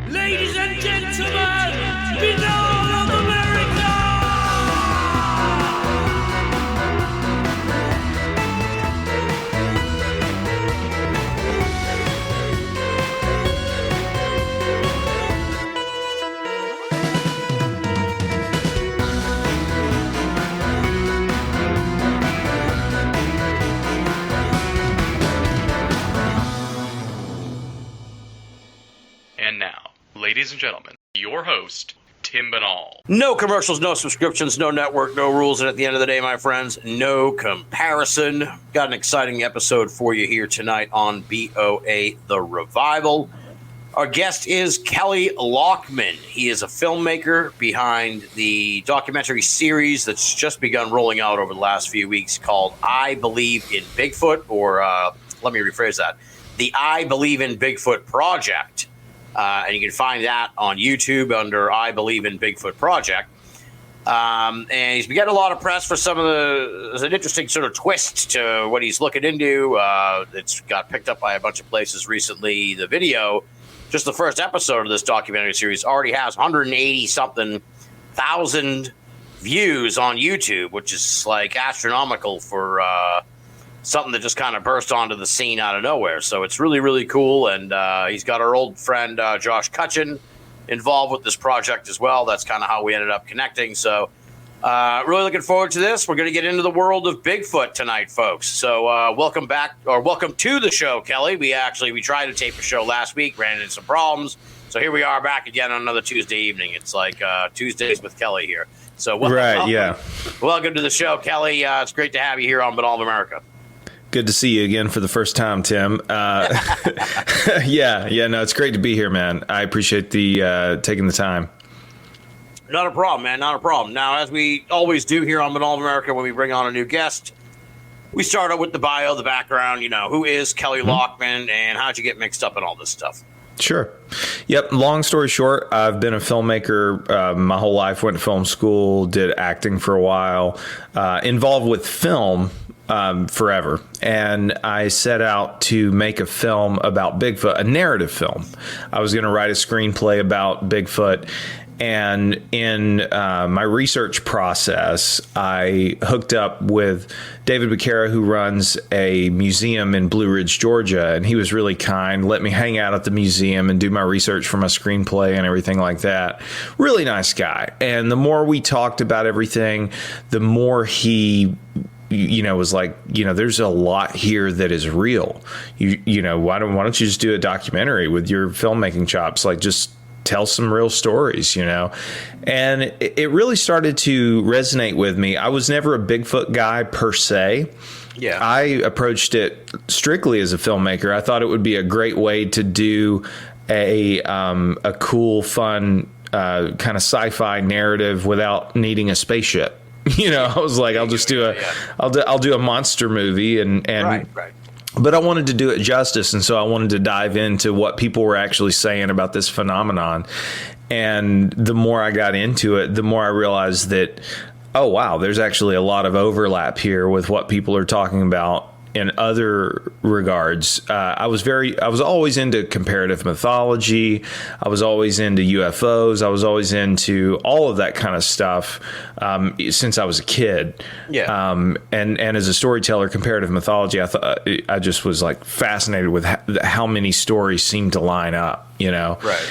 Ladies and gentlemen, Binnall of America! And now, ladies and gentlemen, your host, Tim Binnall. No commercials, no subscriptions, no network, no rules, and at the end of the day, my friends, no comparison. Got an exciting episode for you here tonight on BOA The Revival. Our guest is Kelley Lockman. He is a filmmaker behind the documentary series that's just begun rolling out over the last few weeks called I Believe in Bigfoot, or let me rephrase that, the I Believe in Bigfoot Project. And you can find that on YouTube under I Believe in Bigfoot Project. And he's been getting a lot of press for some of the... There's an interesting sort of twist to what he's looking into. It's got picked up by a bunch of places recently. The video, just the first episode of this documentary series, already has 180-something thousand views on YouTube, which is like astronomical for... something that just kind of burst onto the scene out of nowhere. So it's really, really cool. And he's got our old friend, Josh Cutchin, involved with this project as well. That's kind of how we ended up connecting. So really looking forward to this. We're going to get into the world of Bigfoot tonight, folks. So welcome back, or welcome to the show, Kelley. We tried to tape a show last week, ran into some problems. So here we are back again on another Tuesday evening. It's like Tuesdays with Kelley here. So welcome to the show, Kelley. It's great to have you here on Binnall of America. Good to see you again for the first time, Tim. No, it's great to be here, man. I appreciate the taking the time. Not a problem, man. Not a problem. Now, as we always do here on Binnall of America, when we bring on a new guest, we start out with the bio, the background. You know, who is Kelley Lockman, and how'd you get mixed up in all this stuff? Sure. Yep. Long story short, I've been a filmmaker my whole life. Went to film school, did acting for a while, involved with film forever. And I set out to make a film about Bigfoot, a narrative film. I was going to write a screenplay about Bigfoot. And in my research process, I hooked up with David Becerra, who runs a museum in Blue Ridge, Georgia. And he was really kind, let me hang out at the museum and do my research for my screenplay and everything like that. Really nice guy. And the more we talked about everything, the more he was like, there's a lot here that is real. Why don't you just do a documentary with your filmmaking chops? Like, just tell some real stories, And it really started to resonate with me. I was never a Bigfoot guy per se. Yeah. I approached it strictly as a filmmaker. I thought it would be a great way to do a cool, fun, kind of sci-fi narrative without needing a spaceship. I was like, I'll just do I'll do a monster movie and right. But I wanted to do it justice, and so I wanted to dive into what people were actually saying about this phenomenon. And the more I got into it, the more I realized that, oh wow, there's actually a lot of overlap here with what people are talking about in other regards. I was always into comparative mythology. I was always into UFOs. I was always into all of that kind of stuff since I was a kid. Yeah. And as a storyteller, comparative mythology, I just was like fascinated with how many stories seem to line up. Right.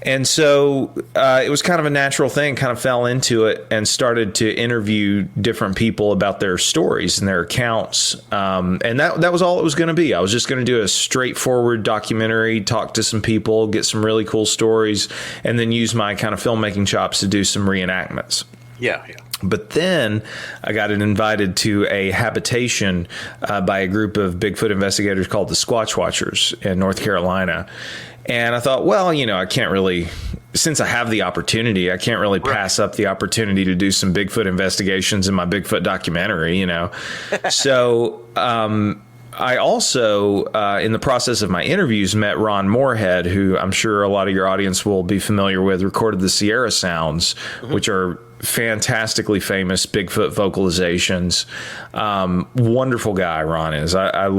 And so it was kind of a natural thing, kind of fell into it and started to interview different people about their stories and their accounts. And that was all it was going to be. I was just going to do a straightforward documentary, talk to some people, get some really cool stories, and then use my kind of filmmaking chops to do some reenactments. Yeah. But then I got invited to a habitation by a group of Bigfoot investigators called the Sasquatch Watchers in North Carolina. And I thought, well, I can't really, since I have the opportunity, I can't really pass up the opportunity to do some Bigfoot investigations in my Bigfoot documentary, So I also, in the process of my interviews, met Ron Moorhead, who I'm sure a lot of your audience will be familiar with, recorded the Sierra Sounds, which are fantastically famous Bigfoot vocalizations. Wonderful guy, Ron is. I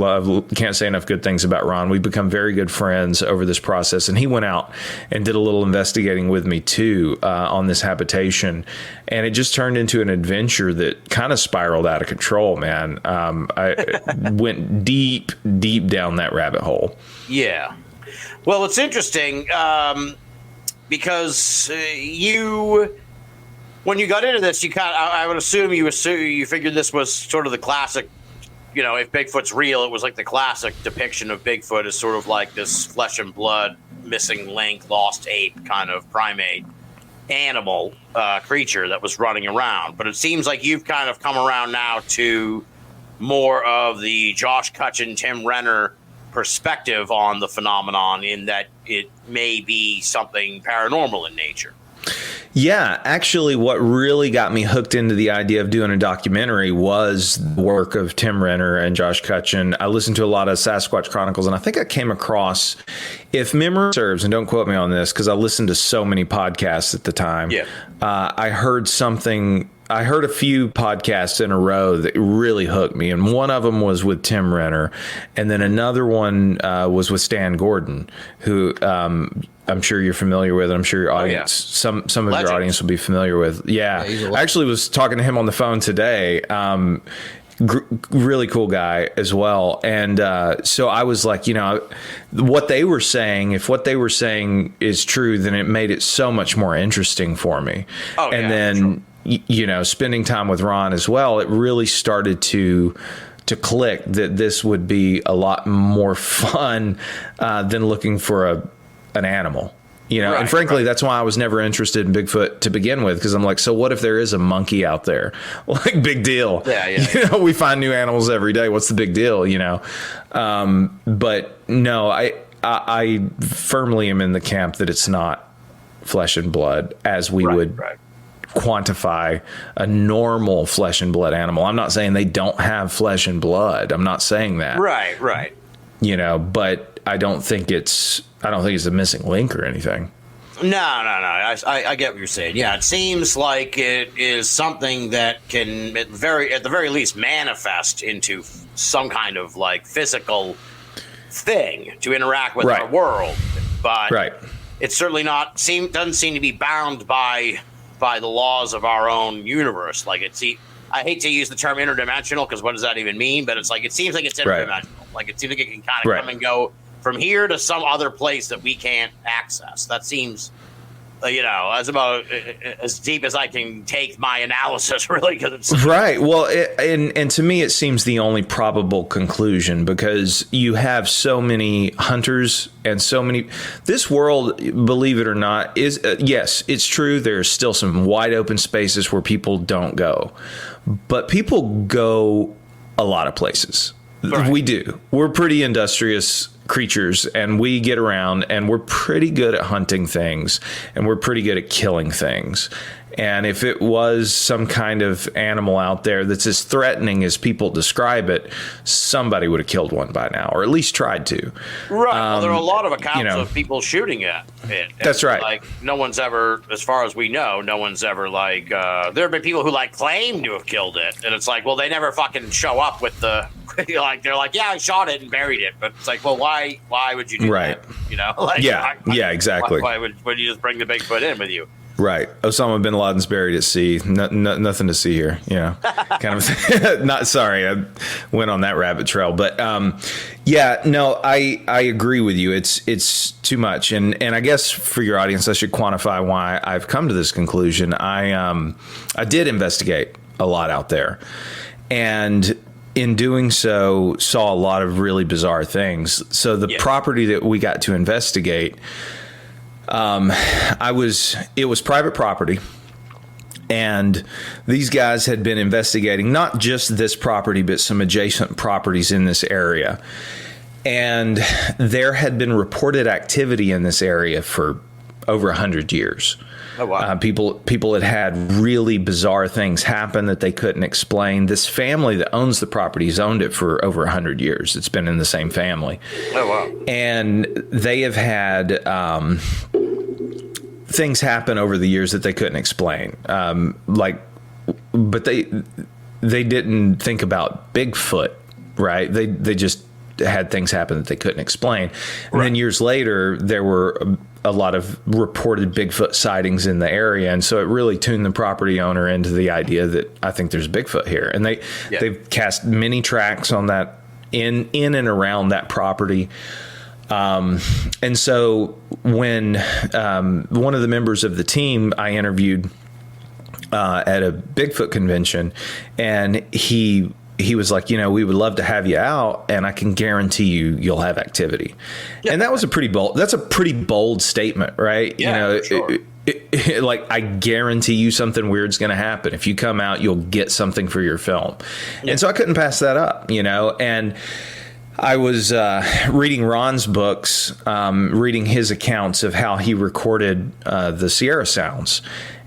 can't say enough good things about Ron. We've become very good friends over this process, and he went out and did a little investigating with me too on this habitation, and it just turned into an adventure that kind of spiraled out of control, man. I went deep down that rabbit hole. Yeah. Well, it's interesting because when you got into this, I would assume you figured this was sort of the classic, if Bigfoot's real, it was like the classic depiction of Bigfoot as sort of like this flesh and blood, missing link, lost ape kind of primate animal creature that was running around. But it seems like you've kind of come around now to more of the Josh Cutchin, Tim Renner perspective on the phenomenon, in that it may be something paranormal in nature. Yeah, actually, what really got me hooked into the idea of doing a documentary was the work of Tim Renner and Josh Cutchin. I listened to a lot of Sasquatch Chronicles, and I think I came across, if memory serves, and don't quote me on this because I listened to so many podcasts at the time. Yeah. I heard a few podcasts in a row that really hooked me, and one of them was with Tim Renner, and then another one was with Stan Gordon, who I'm sure you're familiar with. I'm sure your audience, some of your audience will be familiar with. Yeah, I actually was talking to him on the phone today. Really cool guy as well. And so I was like, what they were saying, if what they were saying is true, then it made it so much more interesting for me. Oh, and then, spending time with Ron as well, it really started to click that this would be a lot more fun than looking for an animal. Right, and frankly, that's why I was never interested in Bigfoot to begin with, because I'm like, so what if there is a monkey out there? Like, big deal. Yeah. We find new animals every day. What's the big deal? But no, I firmly am in the camp that it's not flesh and blood as we would quantify a normal flesh and blood animal. I'm not saying they don't have flesh and blood. I'm not saying that. Right. But I don't think it's a missing link or anything. No. I get what you're saying. Yeah, it seems like it is something that can, at the very least, manifest into some kind of like physical thing to interact with our world. But it's certainly doesn't seem to be bound by the laws of our own universe. Like I hate to use the term interdimensional, because what does that even mean? But it's like, it seems like it's interdimensional. Like it seems like it can kind of come and go from here to some other place that we can't access. That seems, that's about as deep as I can take my analysis, really. Cause it's right. Well, and to me, it seems the only probable conclusion, because you have so many hunters and so many. This world, believe it or not, is yes, it's true. There's still some wide open spaces where people don't go, but people go a lot of places. Right. We do. We're pretty industrious creatures, and we get around, and we're pretty good at hunting things, and we're pretty good at killing things. And if it was some kind of animal out there that's as threatening as people describe it, somebody would have killed one by now, or at least tried to. Right. Well, there are a lot of accounts of people shooting at it. That's right. Like, no one's ever, as far as we know, like, there have been people who claim to have killed it. And it's like, well, they never fucking show up with the, they're like, yeah, I shot it and buried it. But it's like, well, why would you do that? Exactly. Why would you just bring the Bigfoot in with you? Right. Osama bin Laden's buried at sea. Nothing to see here. Kind of. Not sorry. I went on that rabbit trail, but I agree with you. It's too much, and I guess for your audience, I should quantify why I've come to this conclusion. I did investigate a lot out there, and in doing so, saw a lot of really bizarre things. So the property that we got to investigate. It was private property, and these guys had been investigating not just this property, but some adjacent properties in this area. And there had been reported activity in this area for over 100 years. Oh, wow. People had really bizarre things happen that they couldn't explain. This family that owns the property has owned it for over 100 years. It's been in the same family. Oh, wow. And they have had things happen over the years that they couldn't explain. But they didn't think about Bigfoot, right? They just had things happen that they couldn't explain. And then years later, there were a lot of reported Bigfoot sightings in the area. And so it really tuned the property owner into the idea that I think there's Bigfoot here. And they've cast many tracks on that in and around that property. And so when one of the members of the team I interviewed at a Bigfoot convention, and he was like, we would love to have you out, and I can guarantee you'll have activity. And that was a pretty bold statement, right? Yeah, sure. Like, I guarantee you something weird's going to happen. If you come out, you'll get something for your film. Yeah. And so I couldn't pass that up, and I was reading Ron's books, reading his accounts of how he recorded the Sierra Sounds.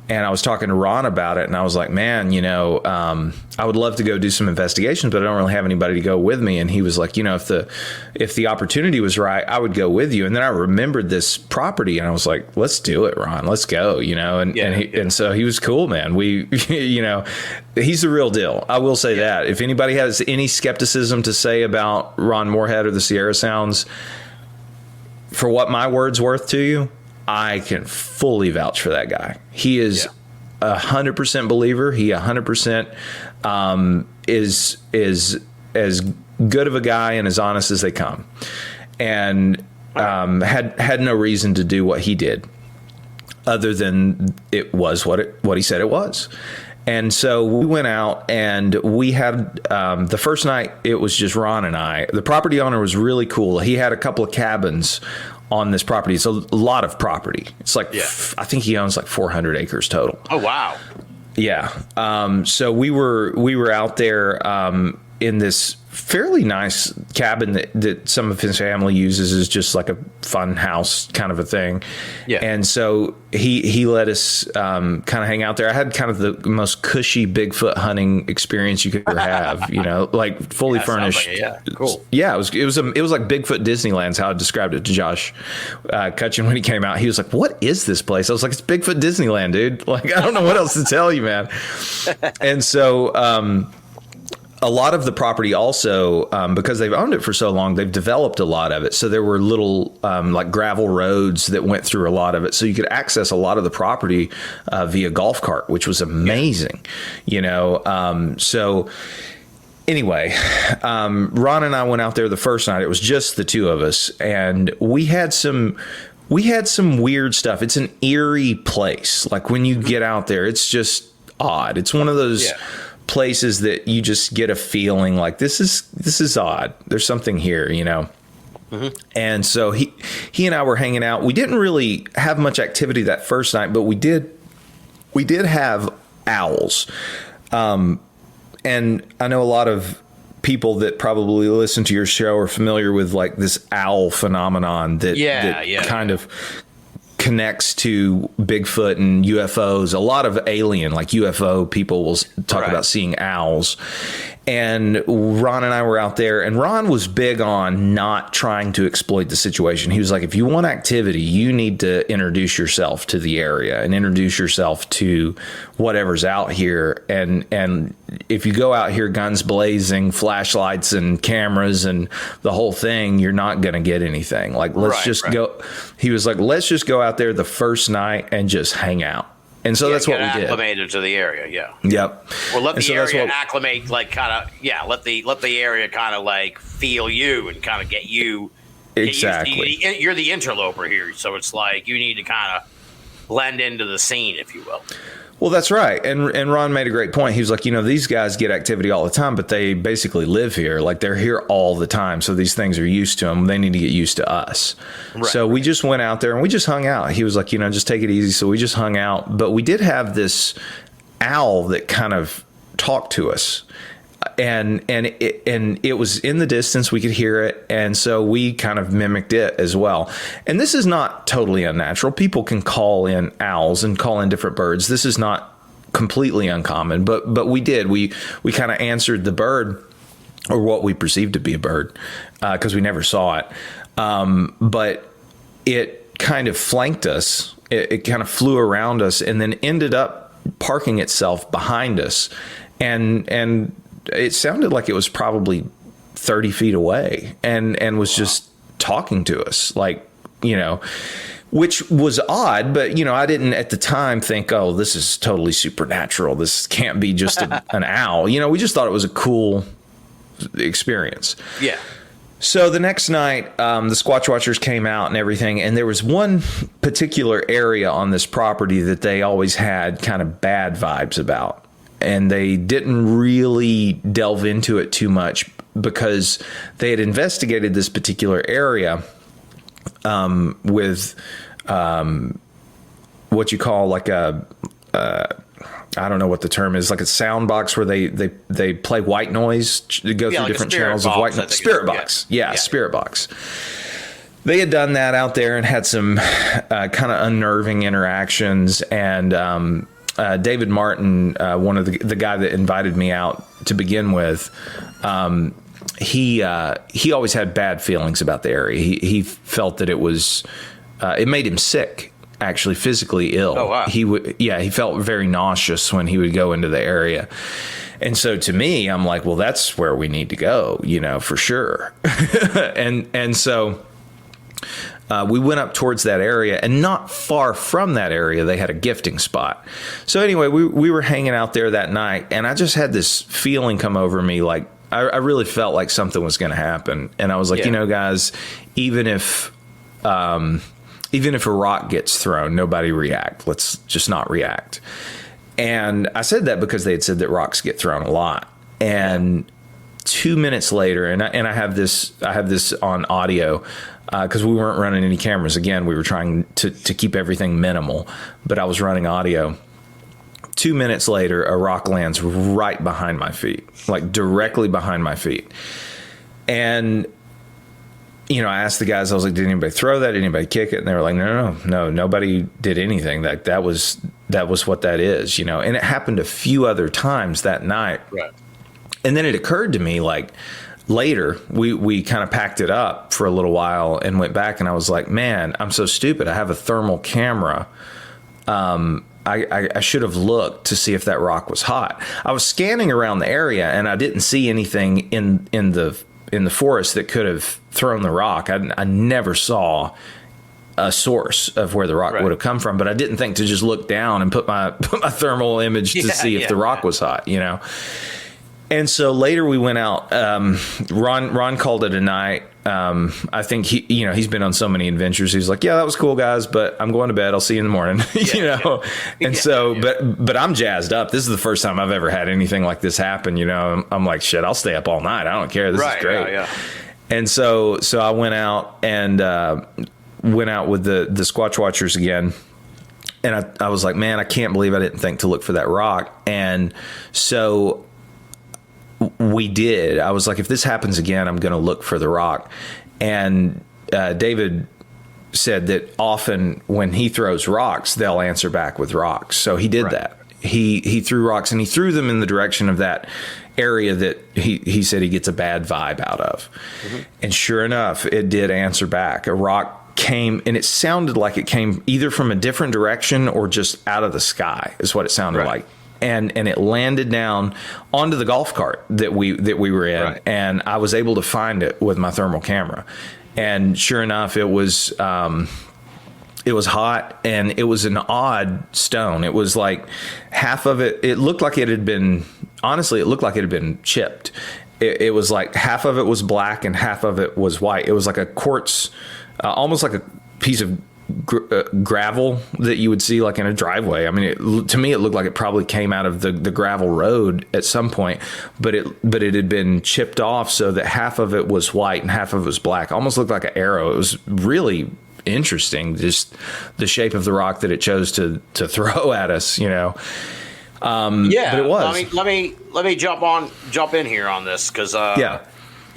And I was talking to Ron about it, and I was like, man, I would love to go do some investigations, but I don't really have anybody to go with me. And he was like, if the opportunity was right, I would go with you. And then I remembered this property, and I was like, let's do it, Ron, let's go, and so he was cool, man. We, he's the real deal. I will say that. If anybody has any skepticism to say about Ron Moorhead or the Sierra Sounds, for what my word's worth to you, I can fully vouch for that guy. He is 100% believer. He 100% is as good of a guy and as honest as they come, and had no reason to do what he did, other than it was what he said it was. And so we went out, and we had the first night. It was just Ron and I. The property owner was really cool. He had a couple of cabins on this property. It's a lot of property. It's like, I think he owns like 400 acres total. Oh, wow. Yeah. So we were out there in this fairly nice cabin that some of his family uses as just like a fun house kind of a thing. Yeah. And so he let us kind of hang out there. I had kind of the most cushy Bigfoot hunting experience you could ever have, like fully furnished. Cool. Yeah, it was like Bigfoot Disneyland's how I described it to Josh Cutchin when he came out. He was like, "What is this place?" I was like, "It's Bigfoot Disneyland, dude. Like, I don't know what else to tell you, man." And so a lot of the property also, because they've owned it for so long, they've developed a lot of it. So there were little like gravel roads that went through a lot of it. So you could access a lot of the property via golf cart, which was amazing, So anyway, Ron and I went out there the first night. It was just the two of us, and we had some weird stuff. It's an eerie place. Like, when you get out there, it's just odd. It's one of those places that you just get a feeling like this is odd. There's something here, Mm-hmm. And so he and I were hanging out. We didn't really have much activity that first night, but we did have owls. And I know a lot of people that probably listen to your show are familiar with like this owl phenomenon that kind of connects to Bigfoot and UFOs. A lot of alien, like UFO people, will talk about seeing owls. And Ron and I were out there, and Ron was big on not trying to exploit the situation. He was like, if you want activity, you need to introduce yourself to the area and introduce yourself to whatever's out here. And if you go out here guns blazing, flashlights and cameras and the whole thing, you're not going to get anything. Like, let's go. He was like, let's just go out there the first night and just hang out. And so that's what we did. Acclimated to the area, Yep. Well, let the area acclimate, like, kind of, let the area kind of like feel you and kind of get you. Exactly. You're the interloper here, so it's like you need to kind of blend into the scene, if you will. Well, that's right. And Ron made a great point. He was like, these guys get activity all the time, but they basically live here. Like, they're here all the time. So these things are used to them. They need to get used to us. So we just went out there and we just hung out. He was like, just take it easy. So we just hung out. But we did have this owl that kind of talked to us. And it was in the distance. We could hear it. And so we kind of mimicked it as well. And this is not totally unnatural. People can call in owls and call in different birds. This is not completely uncommon, but we did. We kind of answered the bird, or what we perceived to be a bird, because we never saw it. But it kind of flanked us it kind of flew around us and then ended up parking itself behind us. And it sounded like it was probably 30 feet away and was just talking to us, like, which was odd. But, I didn't at the time think, oh, this is totally supernatural. This can't be just an owl. We just thought it was a cool experience. Yeah. So the next night, the Squatch Watchers came out and everything, and there was one particular area on this property that they always had kind of bad vibes about. And they didn't really delve into it too much because they had investigated this particular area with what you call like I don't know what the term is, like a sound box where they play white noise, go through like different channels of white noise. Spirit box. Yeah, Spirit box. They had done that out there and had some kind of unnerving interactions. And David Martin, one of the guy that invited me out to begin with, he always had bad feelings about the area. He felt that it was it made him sick, actually physically ill. Oh, wow. He felt very nauseous when he would go into the area. And so to me, I'm like, well, that's where we need to go, for sure. and so we went up towards that area, and not far from that area, they had a gifting spot. So anyway, we were hanging out there that night, and I just had this feeling come over me, like I really felt like something was going to happen. And I was like, guys, even if a rock gets thrown, nobody react. Let's just not react. And I said that because they had said that rocks get thrown a lot. And 2 minutes later, and I have this on audio, because we weren't running any cameras. Again, we were trying to keep everything minimal, but I was running audio. 2 minutes later, a rock lands right behind my feet, like directly behind my feet. And, I asked the guys, I was like, did anybody throw that? Did anybody kick it? And they were like, no, nobody did anything. That was what that is, And it happened a few other times that night. Right. And then it occurred to me, like, later, we kind of packed it up for a little while and went back, and I was like, man, I'm so stupid. I have a thermal camera. I should have looked to see if that rock was hot. I was scanning around the area, and I didn't see anything in the forest that could have thrown the rock. I never saw a source of where the rock would have come from, but I didn't think to just look down and put my thermal image to see if the rock was hot, And so later we went out. Ron called it a night. I think he's been on so many adventures. He's like, yeah, that was cool, guys, but I'm going to bed. I'll see you in the morning. But I'm jazzed up. This is the first time I've ever had anything like this happen. I'm like, shit, I'll stay up all night. I don't care. This is great. Yeah. And so I went out and went out with the Squatch Watchers again. And I was like, man, I can't believe I didn't think to look for that rock. And so we did. I was like, if this happens again, I'm going to look for the rock. And David said that often when he throws rocks, they'll answer back with rocks. So he did that. He threw rocks, and he threw them in the direction of that area that he said he gets a bad vibe out of. Mm-hmm. And sure enough, it did answer back. A rock came, and it sounded like it came either from a different direction or just out of the sky, is what it sounded like. And it landed down onto the golf cart that we were in, and I was able to find it with my thermal camera. And sure enough, it was hot, and it was an odd stone. It was like half of it. It looked like it had been chipped. It was like half of it was black and half of it was white. It was like a quartz, almost like a piece of gravel that you would see like in a driveway. I mean, to me, it looked like it probably came out of the gravel road at some point, but it had been chipped off so that half of it was white and half of it was black. Almost looked like an arrow. It was really interesting, just the shape of the rock that it chose to throw at us, but it was. Let me jump in here on this because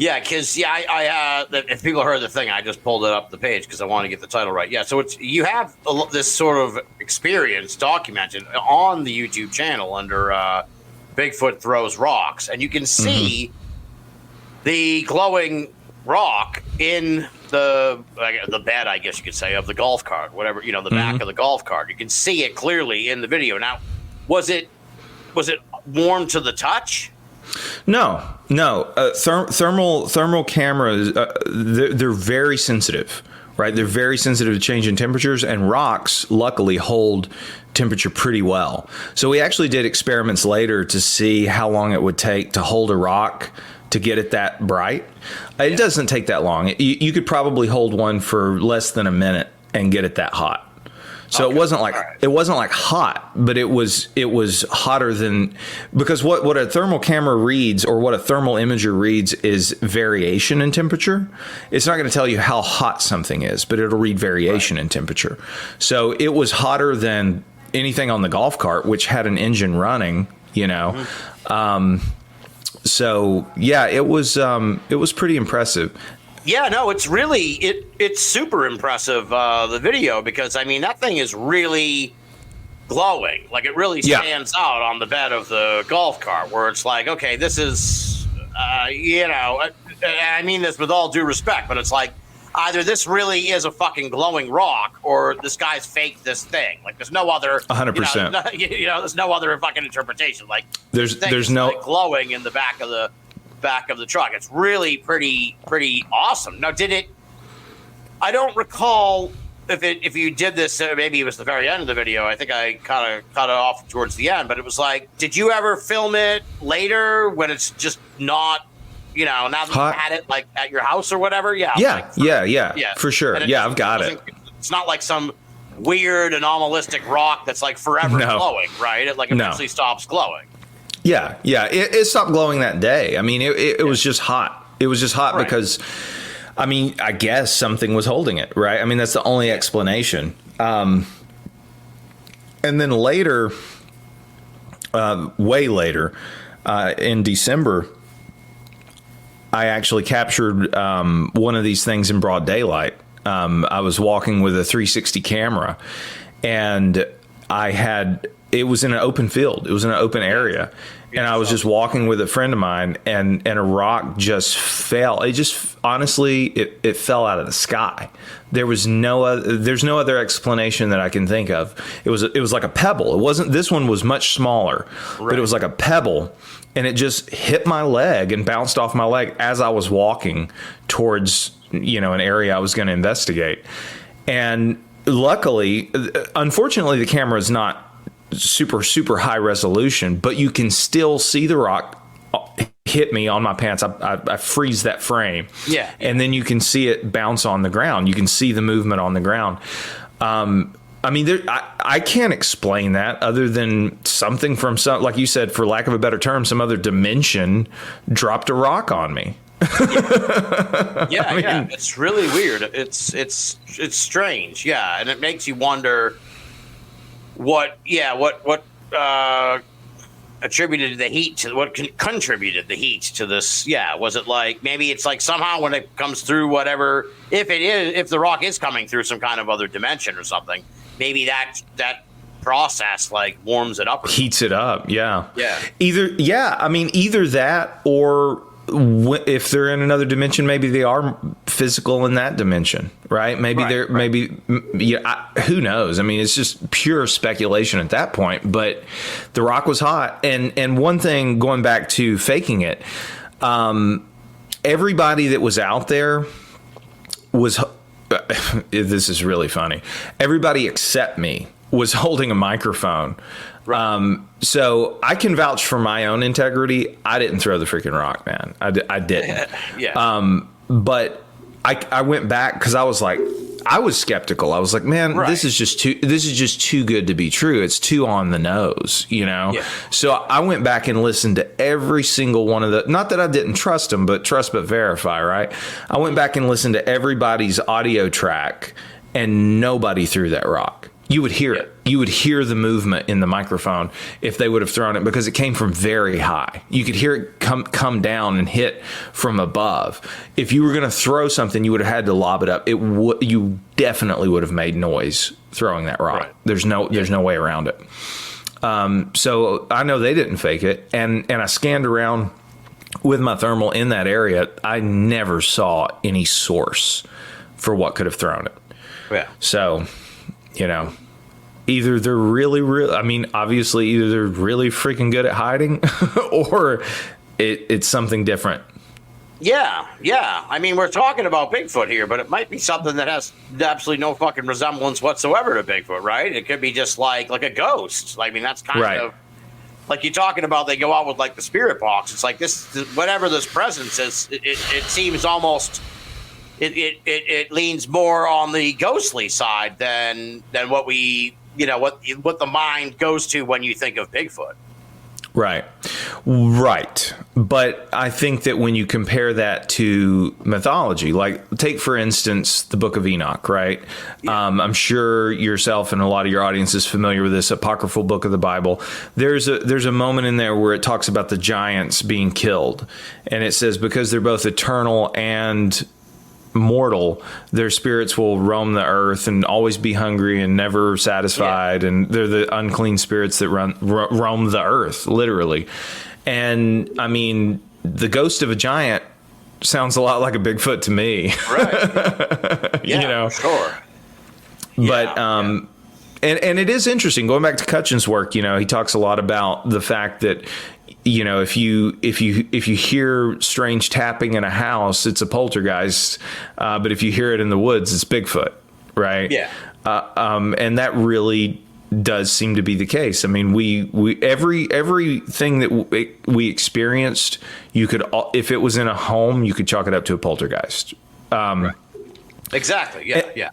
if people heard the thing, I just pulled it up the page because I want to get the title right. Yeah, so you have this sort of experience documented on the YouTube channel under Bigfoot Throws Rocks, and you can see the glowing rock in the bed, I guess you could say, of the golf cart, whatever, the back of the golf cart. You can see it clearly in the video. Now, was it warm to the touch? No. Thermal cameras, they're very sensitive, right? They're very sensitive to change in temperatures, and rocks luckily hold temperature pretty well. So we actually did experiments later to see how long it would take to hold a rock to get it that bright. It doesn't take that long. You could probably hold one for less than a minute and get it that hot. So it wasn't like hot, but it was hotter than, because what a thermal camera reads, or what a thermal imager reads, is variation in temperature. It's not going to tell you how hot something is, but it'll read variation in temperature. So it was hotter than anything on the golf cart, which had an engine running, So yeah, it was pretty impressive. Yeah, no, it's really it's super impressive, the video, because I mean that thing is really glowing. Like, it really stands out on the bed of the golf cart, where it's like, okay, this is I mean this with all due respect, but it's like, either this really is a fucking glowing rock, or this guy's faked this thing. Like, there's no other 100%. There's no other fucking interpretation. Like, there's no glowing in the back of the truck. It's really pretty awesome. Now, I don't recall if you did this, maybe it was the very end of the video. I think I kind of cut it off towards the end, but it was like, did you ever film it later when it's just not, now that you had it like at your house or whatever? Yeah, for sure. Yeah, I've got it. It's not like some weird anomalistic rock that's like forever glowing, right? It like eventually stops glowing. Yeah. It stopped glowing that day. I mean, it was just hot. It was just hot because, I mean, I guess something was holding it, right? I mean, that's the only explanation. And then later, way later, in December, I actually captured one of these things in broad daylight. I was walking with a 360 camera, and it was in an open field. It was in an open area. And I was just walking with a friend of mine, and a rock just fell. It just, honestly, it fell out of the sky. There's no other explanation that I can think of. It was like a pebble. This one was much smaller, but it was like a pebble, and it just hit my leg and bounced off my leg as I was walking towards, an area I was going to investigate. And luckily, unfortunately, the camera is not super high resolution, but you can still see the rock hit me on my pants. I freeze that frame. Yeah. And then you can see it bounce on the ground. You can see the movement on the ground. I mean, I can't explain that other than something from like you said, for lack of a better term, some other dimension dropped a rock on me. Yeah, it's really weird. It's strange. Yeah. And it makes you wonder what attributed the heat to, what contributed the heat to this. Yeah, was it like, maybe it's like somehow when it comes through whatever, if the rock is coming through some kind of other dimension or something, maybe that process like warms it up, heats it up. Either that, or if they're in another dimension, maybe they are physical in that dimension, right? Maybe who knows? I mean, it's just pure speculation at that point, but the rock was hot. And one thing, going back to faking it, everybody that was out there was, this is really funny. Everybody except me was holding a microphone. So I can vouch for my own integrity. I didn't throw the freaking rock, man. I didn't. But I went back because I was skeptical. I was like, man, this is just too good to be true. It's too on the nose, So I went back and listened to every single one of not that I didn't trust them, but trust but verify, right? I went back and listened to everybody's audio track, and nobody threw that rock. You would hear it. You would hear the movement in the microphone if they would have thrown it, because it came from very high. You could hear it come down and hit from above. If you were going to throw something, you would have had to lob it up. You definitely would have made noise throwing that rock. Right. There's no way around it. So I know they didn't fake it, and I scanned around with my thermal in that area. I never saw any source for what could have thrown it. Yeah. So, either they're really, I mean, obviously, either they're really freaking good at hiding or it's something different. Yeah. I mean, we're talking about Bigfoot here, but it might be something that has absolutely no fucking resemblance whatsoever to Bigfoot, right? It could be just like a ghost. I mean, that's kind of like you're talking about. They go out with like the spirit box. It's like this, whatever this presence is. It seems almost. It leans more on the ghostly side than what we what the mind goes to when you think of Bigfoot. Right. But I think that when you compare that to mythology, like take, for instance, the Book of Enoch, right? Yeah. I'm sure yourself and a lot of your audience is familiar with this apocryphal book of the Bible. There's a moment in there where it talks about the giants being killed. And it says, because they're both eternal and mortal, their spirits will roam the earth and always be hungry and never satisfied, and they're the unclean spirits that roam the earth, literally. And I mean, the ghost of a giant sounds a lot like a Bigfoot to me, right? Yeah, sure. But and it is interesting, going back to Cutchin's work. He talks a lot about the fact that if you hear strange tapping in a house, it's a poltergeist. But if you hear it in the woods, it's Bigfoot, right? Yeah. And that really does seem to be the case. I mean, everything that we experienced, you could, if it was in a home, you could chalk it up to a poltergeist. Right. Exactly. Yeah.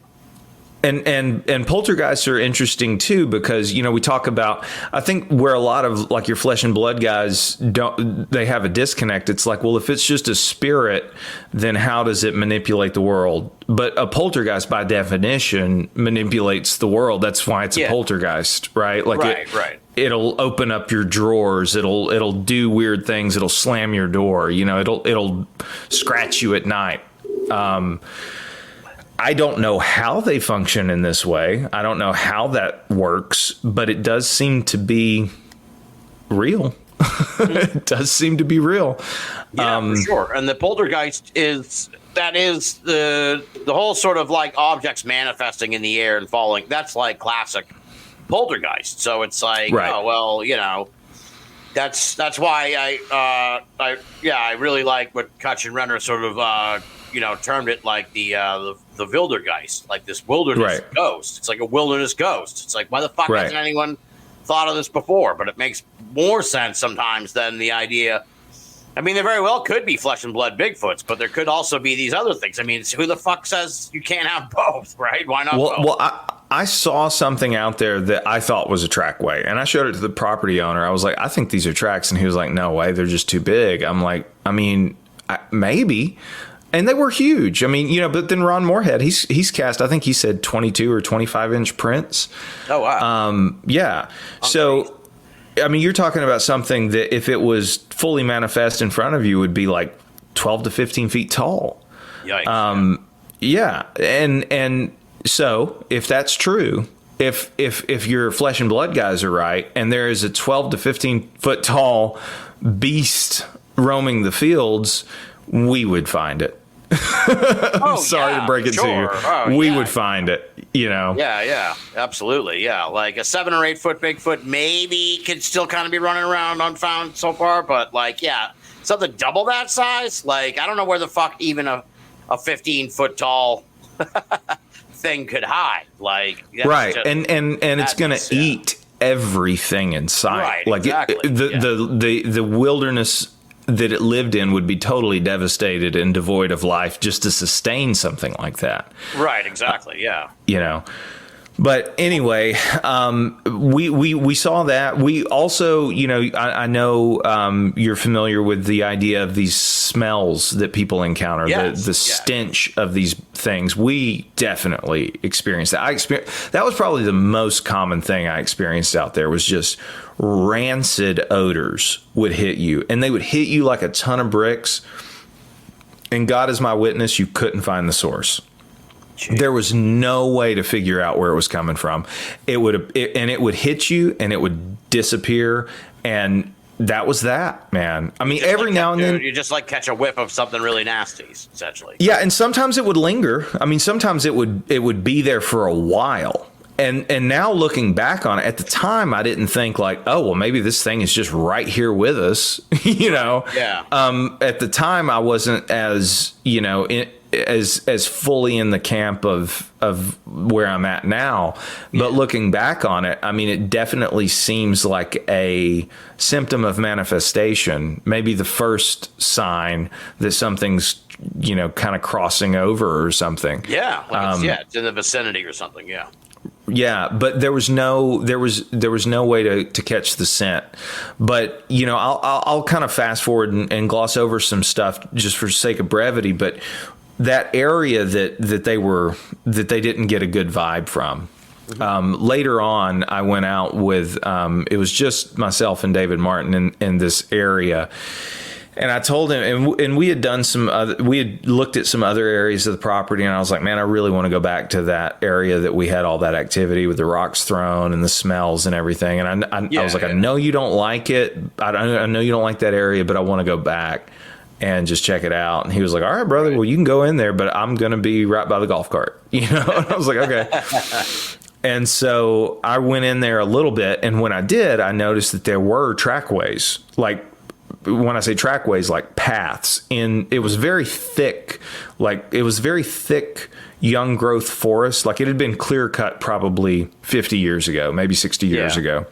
And poltergeists are interesting too, because we talk about, I think where a lot of like your flesh and blood guys they have a disconnect. It's like, well, if it's just a spirit, then how does it manipulate the world? But a poltergeist by definition manipulates the world. That's why it's a poltergeist, right? Like right. It'll open up your drawers. It'll do weird things. It'll slam your door. It'll scratch you at night. I don't know how they function in this way. I don't know how that works, but it does seem to be real. It does seem to be real. Yeah, for sure. And the poltergeist is the whole sort of like objects manifesting in the air and falling. That's like classic poltergeist. So it's like, oh well, that's why I really like what Cutchin Renner sort of termed it like the Wildergeist, like this wilderness ghost. It's like a wilderness ghost. It's like, why the fuck hasn't anyone thought of this before? But it makes more sense sometimes than the idea. I mean, there very well could be flesh and blood Bigfoots, but there could also be these other things. I mean, who the fuck says you can't have both, right? Why not both? Well, I saw something out there that I thought was a trackway, and I showed it to the property owner. I was like, I think these are tracks, and he was like, no way, they're just too big. I'm like, I mean, maybe. And they were huge. I mean, but then Ron Moorhead, he's cast, I think he said 22 or 25 inch prints. Oh, wow. Yeah. So, I mean, you're talking about something that if it was fully manifest in front of you would be like 12 to 15 feet tall. Yikes. Yeah. And so if that's true, if your flesh and blood guys are right, and there is a 12 to 15 foot tall beast roaming the fields, we would find it. Sorry to break it to you. We would find it, Yeah, absolutely. Yeah, like a 7 or 8 foot Bigfoot maybe could still kind of be running around unfound so far, but like, something double that size. Like, I don't know where the fuck even a 15 foot tall thing could hide. Like, right, and it's gonna eat everything in sight. Right, like exactly. The wilderness that it lived in would be totally devastated and devoid of life just to sustain something like that. Right, exactly, yeah. But anyway, we saw that. We also, I know you're familiar with the idea of these smells that people encounter, the stench of these things. We definitely experienced that. That was probably the most common thing I experienced out there, was just rancid odors would hit you, and they would hit you like a ton of bricks. And God is my witness, you couldn't find the source. Jeez. There was no way to figure out where it was coming from. It would hit you, and it would disappear, and that was that, man. I mean, Just every like now and then you just like catch a whiff of something really nasty, essentially. Yeah, and sometimes it would linger. I mean, sometimes it would be there for a while. And now looking back on it, at the time I didn't think like, oh, well, maybe this thing is just right here with us, you know. Yeah. At the time I wasn't as, you know, as fully in the camp of where I'm at now. But looking back on it, I mean, it definitely seems like a symptom of manifestation, maybe the first sign that something's, you know, kind of crossing over or something. Yeah. Like it's in the vicinity or something. Yeah. Yeah, but there was no way to catch the scent. But you know, I'll kind of fast forward and gloss over some stuff just for sake of brevity. But that area that they didn't get a good vibe from. Later on, I went out with it was just myself and David Martin in this area. And I told him, and we had looked at some other areas of the property, and I was like, man, I really want to go back to that area that we had all that activity with the rocks thrown and the smells and everything. And I was like, I know you don't like it. I know you don't like that area, but I want to go back and just check it out. And he was like, all right, brother, well, you can go in there, but I'm going to be right by the golf cart. You know, and I was like, okay. And so I went in there a little bit. And when I did, I noticed that there were trackways, like, when I say trackways, like paths it was very thick, young growth forest. Like it had been clear cut probably 50 years ago, maybe 60 years ago.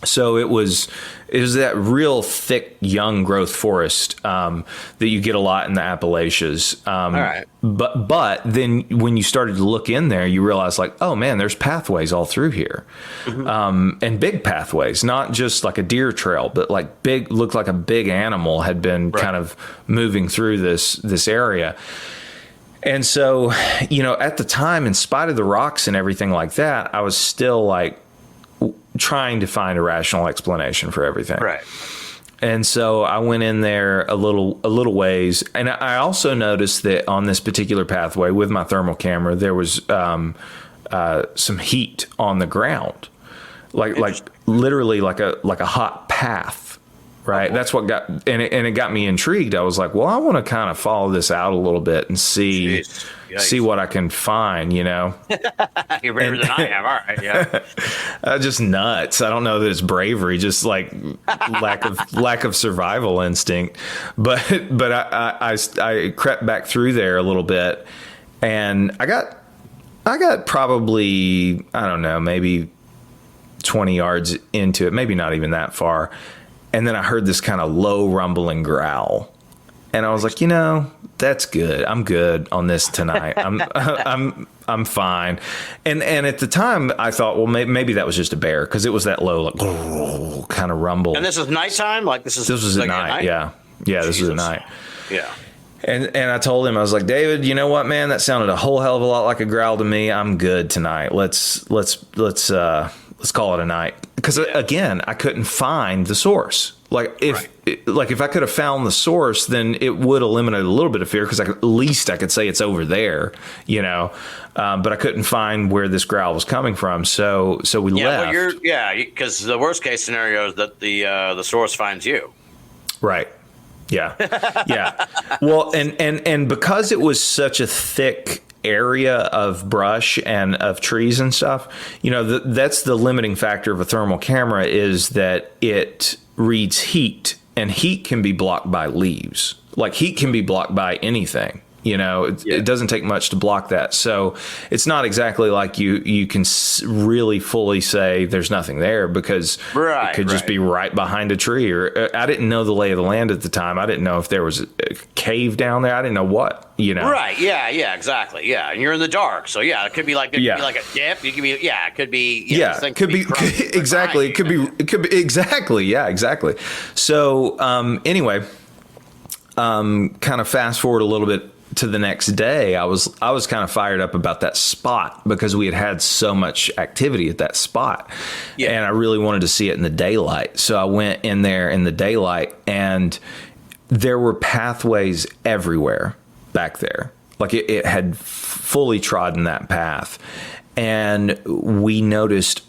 So it was that real thick young growth forest that you get a lot in the Appalachians. All right. But then when you started to look in there, you realize like, oh man, there's pathways all through here, and big pathways, not just like a deer trail, but like looked like a big animal had been kind of moving through this area. And so, you know, at the time, in spite of the rocks and everything like that, I was still like trying to find a rational explanation for everything. Right. And so I went in there a little ways, and I also noticed that on this particular pathway with my thermal camera, there was some heat on the ground, like literally like a hot path. Right. That's what it got me intrigued. I was like, well, I want to kind of follow this out a little bit and see what I can find, you know. You're braver than I am. All right. Yeah. Just nuts. I don't know that it's bravery, just like lack of survival instinct. But I crept back through there a little bit, and I got probably, I don't know, maybe 20 yards into it, maybe not even that far. And then I heard this kind of low rumbling growl, and I was like, you know, that's good. I'm good on this tonight. I'm fine. And at the time I thought, well, maybe that was just a bear, because it was that low, like kind of rumble. And this is nighttime. This was like at night. Yeah. This was at night. Yeah. And I told him, I was like, David, you know what, man, that sounded a whole hell of a lot like a growl to me. I'm good tonight. Let's call it a night. Because again, I couldn't find the source. Like if I could have found the source, then it would eliminate a little bit of fear, because at least I could say it's over there, you know. But I couldn't find where this growl was coming from, so we left. Well, because the worst case scenario is that the source finds you. Right. Yeah. Yeah. Well, and because it was such a thick area of brush and of trees and stuff, you know, that's the limiting factor of a thermal camera, is that it reads heat, and heat can be blocked by leaves. Like heat can be blocked by anything. You know, it doesn't take much to block that. So it's not exactly like you can really fully say there's nothing there, because it could just be right behind a tree. Or I didn't know the lay of the land at the time. I didn't know if there was a cave down there. I didn't know what, you know. Right. Yeah. Yeah. Exactly. Yeah. And you're in the dark. So yeah, it could be like, be like a dip. It could be, it could be, it could be exactly. It could be exactly. Yeah, exactly. So anyway, kind of fast forward a little bit to the next day, I was kind of fired up about that spot, because we had so much activity at that spot, and I really wanted to see it in the daylight. So I went in there in the daylight, and there were pathways everywhere back there. Like it had fully trodden that path, and we noticed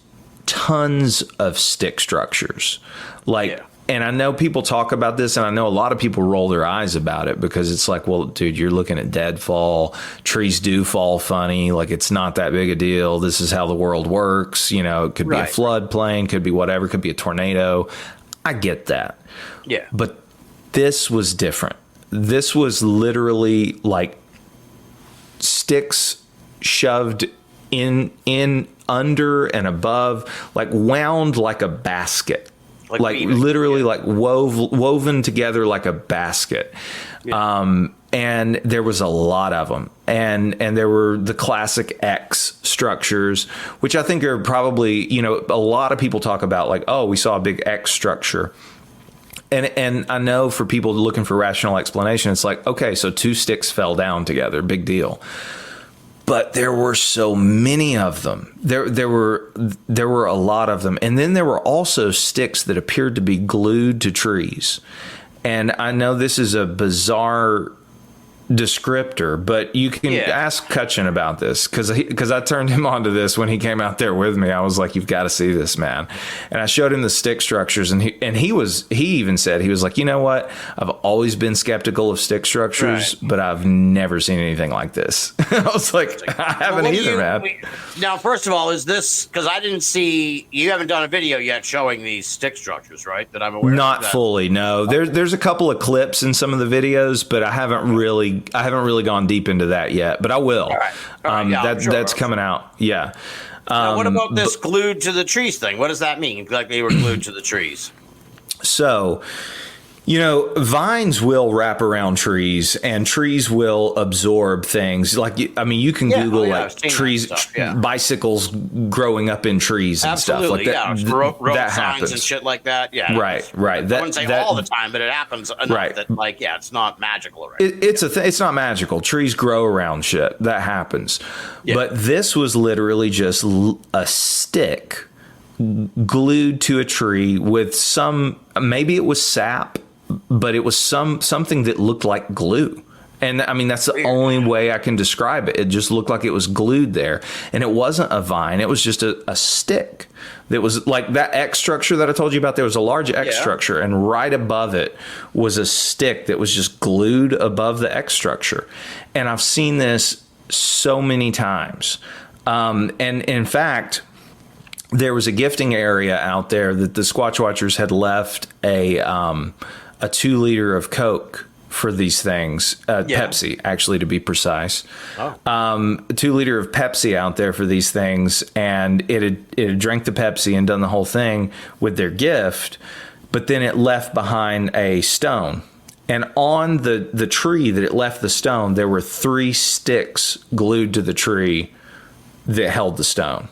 tons of stick structures, like and I know people talk about this, and I know a lot of people roll their eyes about it because it's like, well, dude, you're looking at deadfall. Trees do fall funny. Like, it's not that big a deal. This is how the world works. You know, it could be a floodplain, could be whatever, could be a tornado. I get that. Yeah. But this was different. This was literally like sticks shoved in under and above, like wound like a basket, like literally like woven together like a basket. Yeah. And there was a lot of them, and there were the classic X structures, which I think are probably, you know, a lot of people talk about like, oh, we saw a big X structure. And I know for people looking for rational explanation, it's like, okay, so two sticks fell down together, big deal. But there were so many of them. There were a lot of them. And then there were also sticks that appeared to be glued to trees. And I know this is a bizarre descriptor, but you can ask Cutchin about this because I turned him on to this when he came out there with me. I was like, you've got to see this, man. And I showed him the stick structures, and he even said, he was like, you know what? I've always been skeptical of stick structures, but I've never seen anything like this. I was like, I haven't either, man. Now, first of all, is this because I didn't see, you haven't done a video yet showing these stick structures, right? That I'm aware of. Not fully, no. There's a couple of clips in some of the videos, but I haven't really gone deep into that yet, but I will. All right. Yeah, that's coming out. Yeah. Now, what about this glued to the trees thing? What does that mean? Like they were glued to the trees? So, you know, vines will wrap around trees, and trees will absorb things. Like, I mean, you can Google like trees, bicycles growing up in trees and stuff like that. Road that signs happens and shit like that. Yeah, right. I wouldn't say all the time, but it happens enough that, like, it's not magical. Right? It's not magical. Trees grow around shit. That happens. Yeah. But this was literally just a stick glued to a tree with some. Maybe it was sap. But it was something that looked like glue. And I mean, that's the only way I can describe it. It just looked like it was glued there. And it wasn't a vine. It was just a stick that was like that X structure that I told you about. There was a large X structure, and right above it was a stick that was just glued above the X structure. And I've seen this so many times. And in fact, there was a gifting area out there that the Squatch Watchers had left a 2 liter of Coke for these things, Pepsi, actually, to be precise. 2 liter of Pepsi out there for these things, and it had drank the Pepsi and done the whole thing with their gift, but then it left behind a stone. And on the tree that it left the stone, there were 3 sticks glued to the tree that held the stone.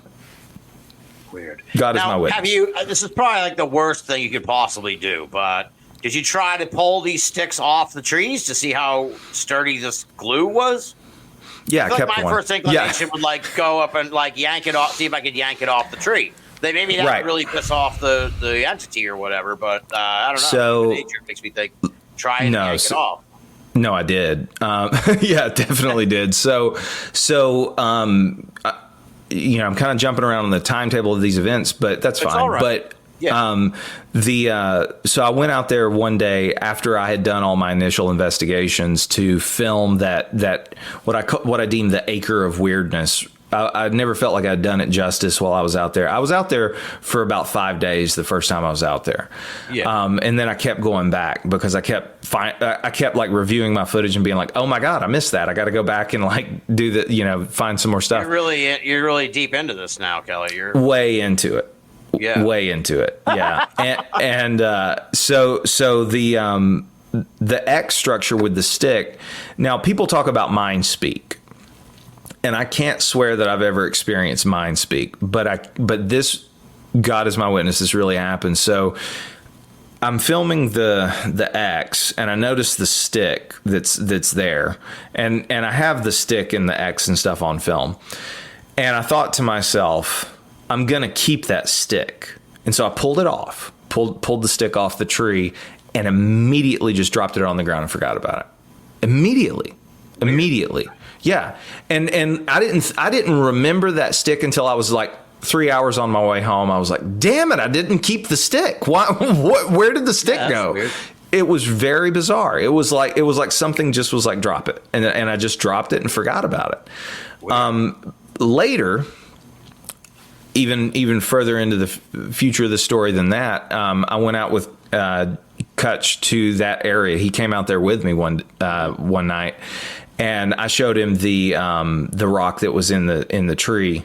Weird. God is my witness. This is probably like the worst thing you could possibly do, but did you try to pull these sticks off the trees to see how sturdy this glue was? Yeah, I kept my first inclination would like go up and like yank it off, see if I could yank it off the tree. Maybe that would really piss off the entity or whatever, but I don't know. So nature makes me think try and yank it off. No, I did. Yeah, definitely did. So you know, I'm kind of jumping around on the timetable of these events, but that's fine. All right. But so I went out there one day after I had done all my initial investigations to film that what I deemed the acre of weirdness. I never felt like I'd done it justice while I was out there. I was out there for about 5 days the first time I was out there. Yeah. And then I kept going back because I kept like reviewing my footage and being like, oh my God, I missed that. I got to go back and like do the, you know, find some more stuff. You're really deep into this now, Kelly. You're way into it. Yeah. Way into it. Yeah. So the X structure with the stick. Now people talk about mind speak. And I can't swear that I've ever experienced mind speak, but this, God is my witness, this really happened. So I'm filming the X, and I noticed the stick that's there, and I have the stick and the X and stuff on film, and I thought to myself, I'm gonna keep that stick, and so I pulled it off, pulled the stick off the tree, and immediately just dropped it on the ground and forgot about it. Immediately. Yeah. And I didn't remember that stick until I was like 3 hours on my way home, I was like, damn it, I didn't keep the stick. Why, where did the stick go? Weird. It was very bizarre. It was like something just was like, drop it. And I just dropped it and forgot about it. Later, even further into the future of the story than that, I went out with Kutch to that area. He came out there with me one night, and I showed him the rock that was in the tree.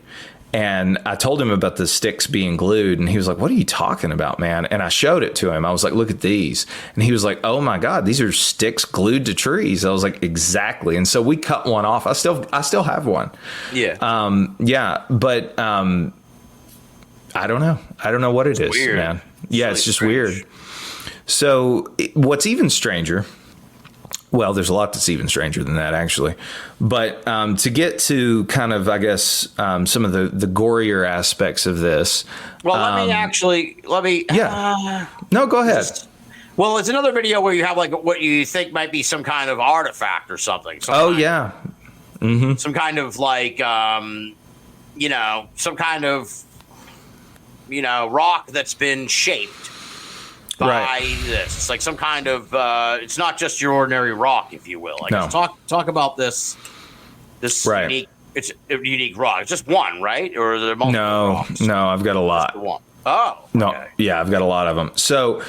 And I told him about the sticks being glued, and he was like, what are you talking about, man? And I showed it to him. I was like, look at these. And he was like, oh my God, these are sticks glued to trees. I was like, exactly. And so we cut one off. I still have one. Yeah. But I don't know. I don't know what it is, weird. Man. Yeah, really it's just strange. Weird. So what's even stranger, well, there's a lot that's even stranger than that, actually. But to get to kind of, I guess, some of the gorier aspects of this. Well, let me. Yeah. No, go ahead. Well, it's another video where you have like what you think might be some kind of artifact or something. Yeah. Mm-hmm. Some kind of like, some kind of, rock that's been shaped by this. It's like some kind of, it's not just your ordinary rock, if you will. Like, no. Talk about this unique, it's a unique rock. It's just one, right? Or are there multiple rocks? No, I've got a lot. Just one. Oh, okay. No, yeah, I've got a lot of them. So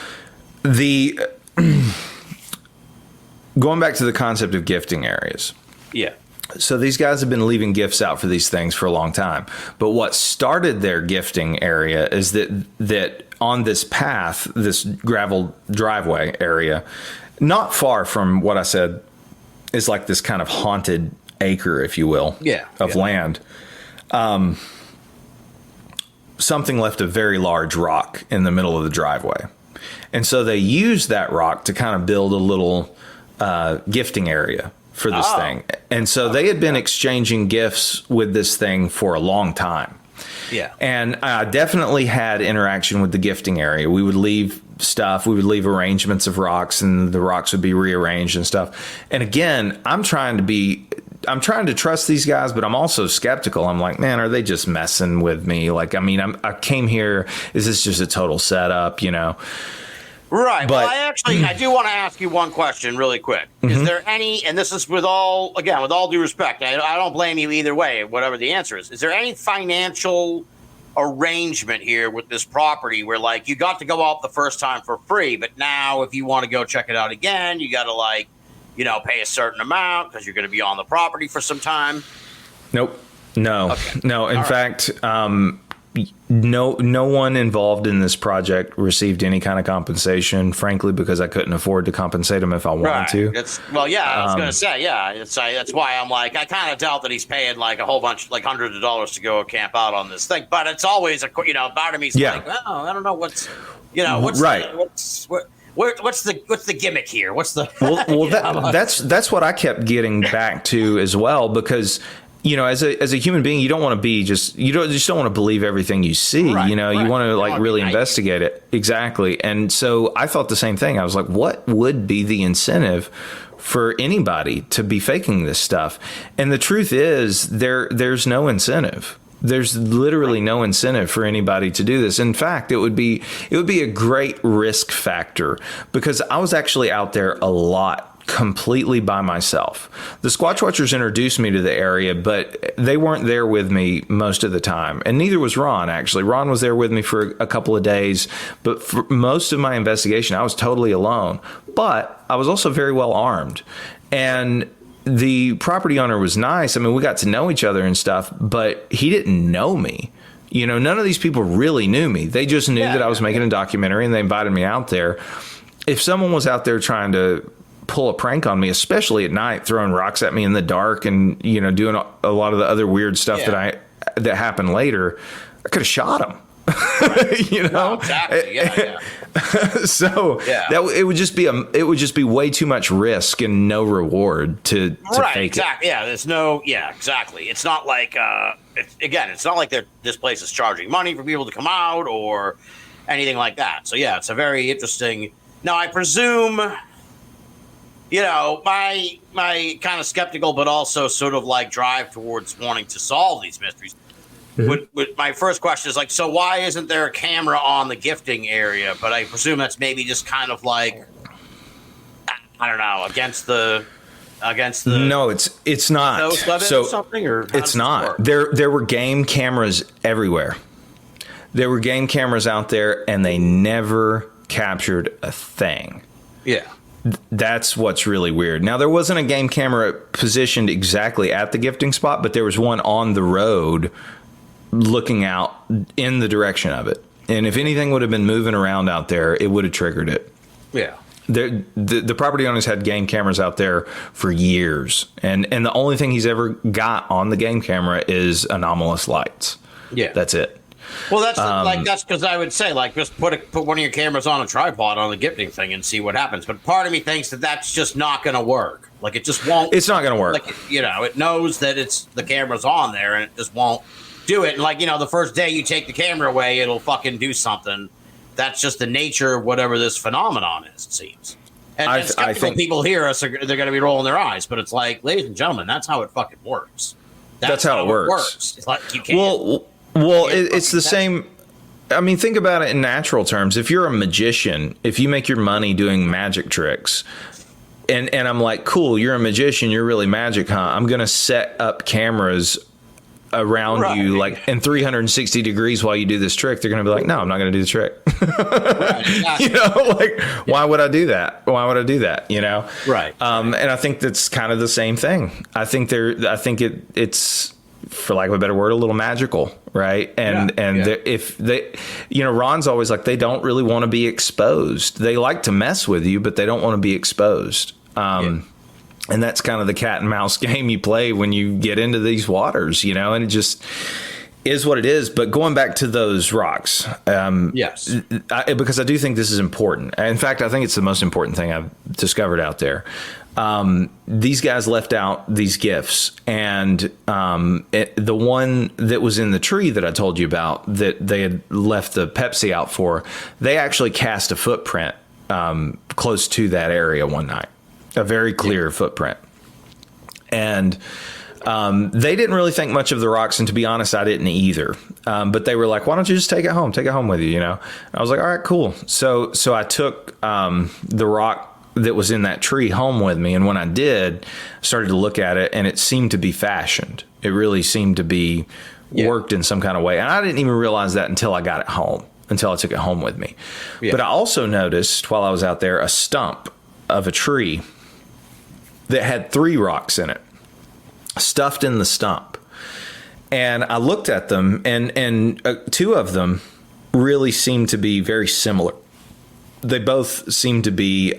going back to the concept of gifting areas. Yeah. So these guys have been leaving gifts out for these things for a long time. But what started their gifting area is that on this path, this gravel driveway area, not far from what I said is like this kind of haunted acre, if you will, of land. Something left a very large rock in the middle of the driveway. And so they used that rock to kind of build a little gifting area for this thing. And so they had been exchanging gifts with this thing for a long time. Yeah. And I definitely had interaction with the gifting area. We would leave stuff. We would leave arrangements of rocks, and the rocks would be rearranged and stuff. And again, I'm trying to trust these guys, but I'm also skeptical. I'm like, man, are they just messing with me? Like, I mean, I came here. Is this just a total setup, Right. But, well, I do want to ask you one question really quick. Is there any, and this is with all due respect, I don't blame you either way, whatever the answer is there any financial arrangement here with this property where, like, you got to go out the first time for free, but now if you want to go check it out again, you got to, like, pay a certain amount because you're going to be on the property for some time? Nope. No. Okay. No. In fact, no one involved in this project received any kind of compensation, frankly, because I couldn't afford to compensate them if I wanted to. I was going to say, that's why I'm like, I kind of doubt that he's paying like a whole bunch, like hundreds of dollars to go camp out on this thing. But it's always part of me's like, oh, I don't know what's right. What's the gimmick here? What's the that's what I kept getting back to as well, because as a human being, you don't want to be you just don't want to believe everything you see. Right, you want to like really investigate it. Exactly. And so I thought the same thing. I was like, what would be the incentive for anybody to be faking this stuff? And the truth is there's no incentive. There's literally no incentive for anybody to do this. In fact, it would be a great risk factor, because I was actually out there a lot, completely by myself. The Squatch Watchers introduced me to the area, but they weren't there with me most of the time. And neither was Ron, actually. Ron was there with me for a couple of days, but for most of my investigation, I was totally alone. But I was also very well armed. And the property owner was nice. I mean, we got to know each other and stuff, but he didn't know me. None of these people really knew me. They just knew that I was making a documentary, and they invited me out there. If someone was out there trying to pull a prank on me, especially at night, throwing rocks at me in the dark and, doing a lot of the other weird stuff that happened later, I could have shot him. No, exactly. Yeah. So it would just be way too much risk and no reward to fake exactly. it. Yeah, exactly. It's not like it's not like this place is charging money for people to come out or anything like that. So it's a very interesting. Now, I presume, my kind of skeptical but also sort of like drive towards wanting to solve these mysteries My first question is like, so why isn't there a camera on the gifting area? But I presume that's maybe just kind of like, I don't know, against the. No, it's not. So or something, or it's not. There were game cameras everywhere. There were game cameras out there, and they never captured a thing. Yeah. That's what's really weird. Now, there wasn't a game camera positioned exactly at the gifting spot, but there was one on the road looking out in the direction of it. And if anything would have been moving around out there, it would have triggered it. Yeah. The property owners had game cameras out there for years. And the only thing he's ever got on the game camera is anomalous lights. Yeah. That's it. Well, that's because I would say, like, just put one of your cameras on a tripod on the gifting thing and see what happens. But part of me thinks that that's just not going to work. Like, it just won't. It's not going to work. Like, it knows that the camera's on there, and it just won't do it. And, like, the first day you take the camera away, it'll fucking do something. That's just the nature of whatever this phenomenon is, it seems. And skeptical people hear us, they're going to be rolling their eyes. But it's like, ladies and gentlemen, that's how it fucking works. That's how it works. It's like you can't. Well, it's the same. I mean, think about it in natural terms. If you're a magician, if you make your money doing magic tricks, and I'm like, cool, you're a magician, you're really magic, huh? I'm going to set up cameras around you, like in 360 degrees while you do this trick. They're going to be like, no, I'm not going to do the trick. Like, why would I do that? Why would I do that? Right. And I think that's kind of the same thing. I think it's, for lack of a better word, a little magical, right? If they, Ron's always like, they don't really want to be exposed. They like to mess with you, but they don't want to be exposed. And that's kind of the cat and mouse game you play when you get into these waters, and it just is what it is. But going back to those rocks, yes, because I do think this is important. In fact, I think it's the most important thing I've discovered out there. These guys left out these gifts, and the one that was in the tree that I told you about that they had left the Pepsi out for, they actually cast a footprint close to that area one night, a very clear footprint. And they didn't really think much of the rocks, and to be honest, I didn't either. But they were like, "Why don't you just take it home? Take it home with you?" And I was like, "All right, cool." So I took the rock that was in that tree home with me, and when I did, I started to look at it, and it seemed to be fashioned. It really seemed to be worked in some kind of way, and I didn't even realize that until I got it home, until I took it home with me. But I also noticed while I was out there a stump of a tree that had 3 rocks in it, stuffed in the stump. And I looked at them, and 2 of them really seemed to be very similar. They both seemed to be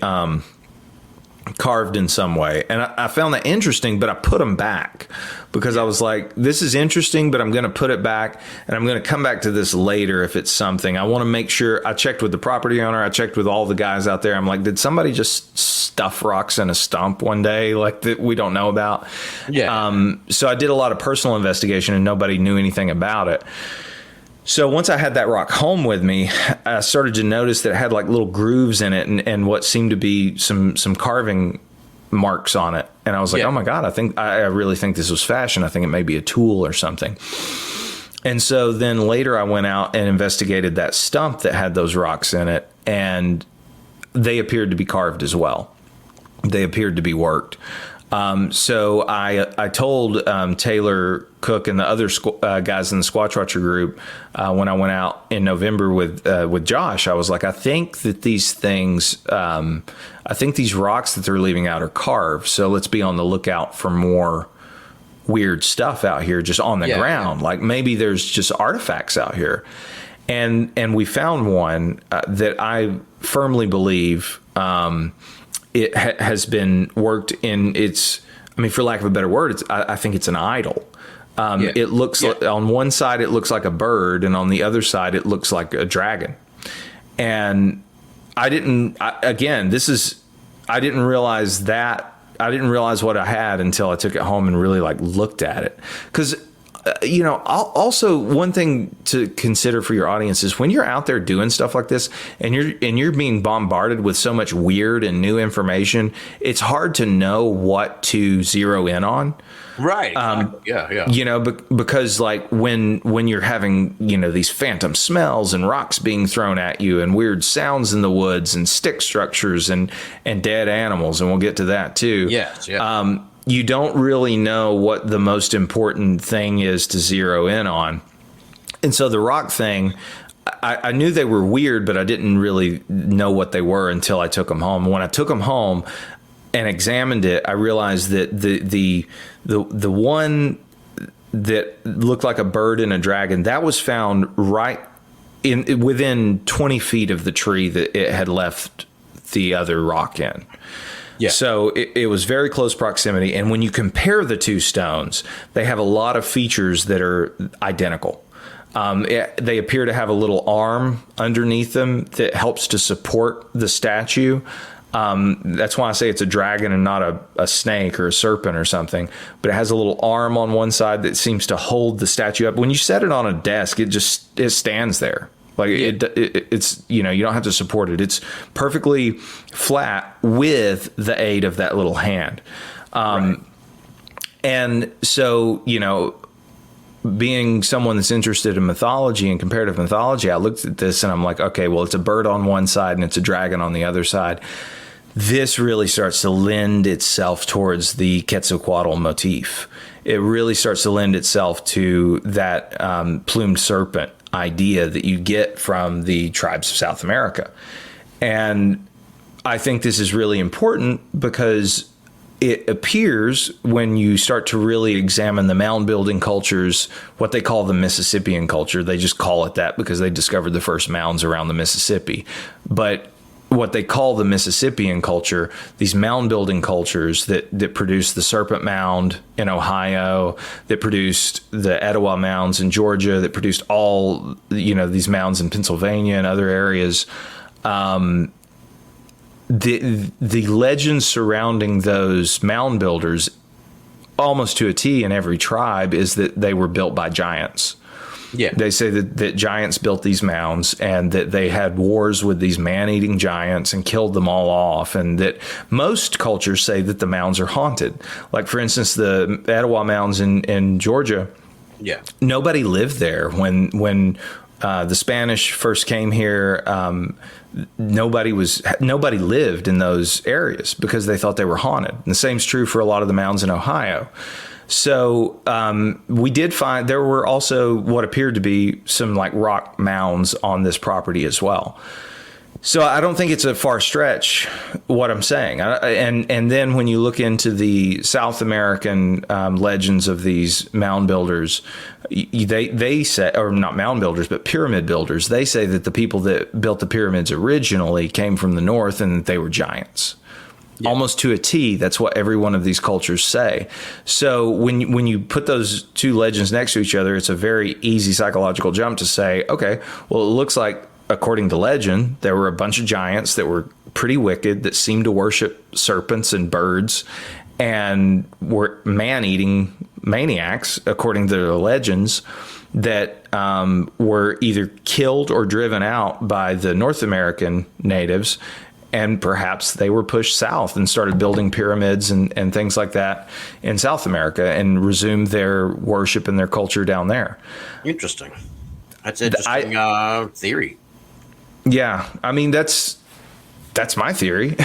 carved in some way. And I found that interesting, but I put them back because I was like, this is interesting, but I'm going to put it back, and I'm going to come back to this later if it's something. I want to make sure. I checked with the property owner. I checked with all the guys out there. I'm like, did somebody just stuff rocks in a stump one day like that we don't know about? So I did a lot of personal investigation, and nobody knew anything about it. So once I had that rock home with me, I started to notice that it had like little grooves in it and what seemed to be some carving marks on it. And I was like, oh my God, I really think this was fashion. I think it may be a tool or something. And so then later I went out and investigated that stump that had those rocks in it, and they appeared to be carved as well. They appeared to be worked. So I told Taylor Cook and the other guys in the Squatch Watcher group when I went out in November with Josh, I was like, I think that these things, I think these rocks that they're leaving out are carved. So let's be on the lookout for more weird stuff out here just on the ground. Like maybe there's just artifacts out here. And we found one that I firmly believe it has been worked in its, I mean, for lack of a better word, I think it's an idol. It looks like, on one side, it looks like a bird, and on the other side, it looks like a dragon. And I didn't realize that. I didn't realize what I had until I took it home and really like looked at it. Because Also one thing to consider for your audience is when you're out there doing stuff like this and you're being bombarded with so much weird and new information, it's hard to know what to zero in on. Right. Yeah. Because like when you're having, these phantom smells and rocks being thrown at you and weird sounds in the woods and stick structures and dead animals, and we'll get to that too. Yes. Yeah. You don't really know what the most important thing is to zero in on. And so the rock thing, I knew they were weird, but I didn't really know what they were until I took them home. When I took them home and examined it, I realized that the one that looked like a bird and a dragon, that was found right within 20 feet of the tree that it had left the other rock in. Yeah. So it was very close proximity. And when you compare the two stones, they have a lot of features that are identical. They appear to have a little arm underneath them that helps to support the statue. That's why I say it's a dragon and not a snake or a serpent or something. But it has a little arm on one side that seems to hold the statue up. When you set it on a desk, it stands there. Like it's, you don't have to support it. It's perfectly flat with the aid of that little hand. Right. And so, being someone that's interested in mythology and comparative mythology, I looked at this and I'm like, okay, well, it's a bird on one side and it's a dragon on the other side. This really starts to lend itself towards the Quetzalcoatl motif. It really starts to lend itself to that plumed serpent idea that you get from the tribes of South America. And I think this is really important because it appears when you start to really examine the mound building cultures, what they call the Mississippian culture, they just call it that because they discovered the first mounds around the Mississippi. But what they call the Mississippian culture, these mound building cultures that produced the Serpent Mound in Ohio, that produced the Etowah Mounds in Georgia, that produced all, these mounds in Pennsylvania and other areas. The legends surrounding those mound builders, almost to a T in every tribe, is that they were built by giants. Yeah. They say that giants built these mounds and that they had wars with these man-eating giants and killed them all off, and that most cultures say that the mounds are haunted. Like, for instance, the Etowah Mounds in Georgia. Yeah. Nobody lived there when the Spanish first came here. Nobody lived in those areas because they thought they were haunted. And the same's true for a lot of the mounds in Ohio. So we did find there were also what appeared to be some like rock mounds on this property as well. So I don't think it's a far stretch what I'm saying. And then when you look into the South American legends of these mound builders, they say, or not mound builders, but pyramid builders, they say that the people that built the pyramids originally came from the north and that they were giants. Yeah. Almost to a T, that's what every one of these cultures say. So when you put those two legends next to each other, it's a very easy psychological jump to say, okay, well, it looks like, according to legend, there were a bunch of giants that were pretty wicked, that seemed to worship serpents and birds, and were man-eating maniacs, according to the legends, that were either killed or driven out by the North American natives. And perhaps they were pushed south and started building pyramids and things like that in South America and resumed their worship and their culture down there. Interesting. That's an interesting theory. Yeah. I mean, that's my theory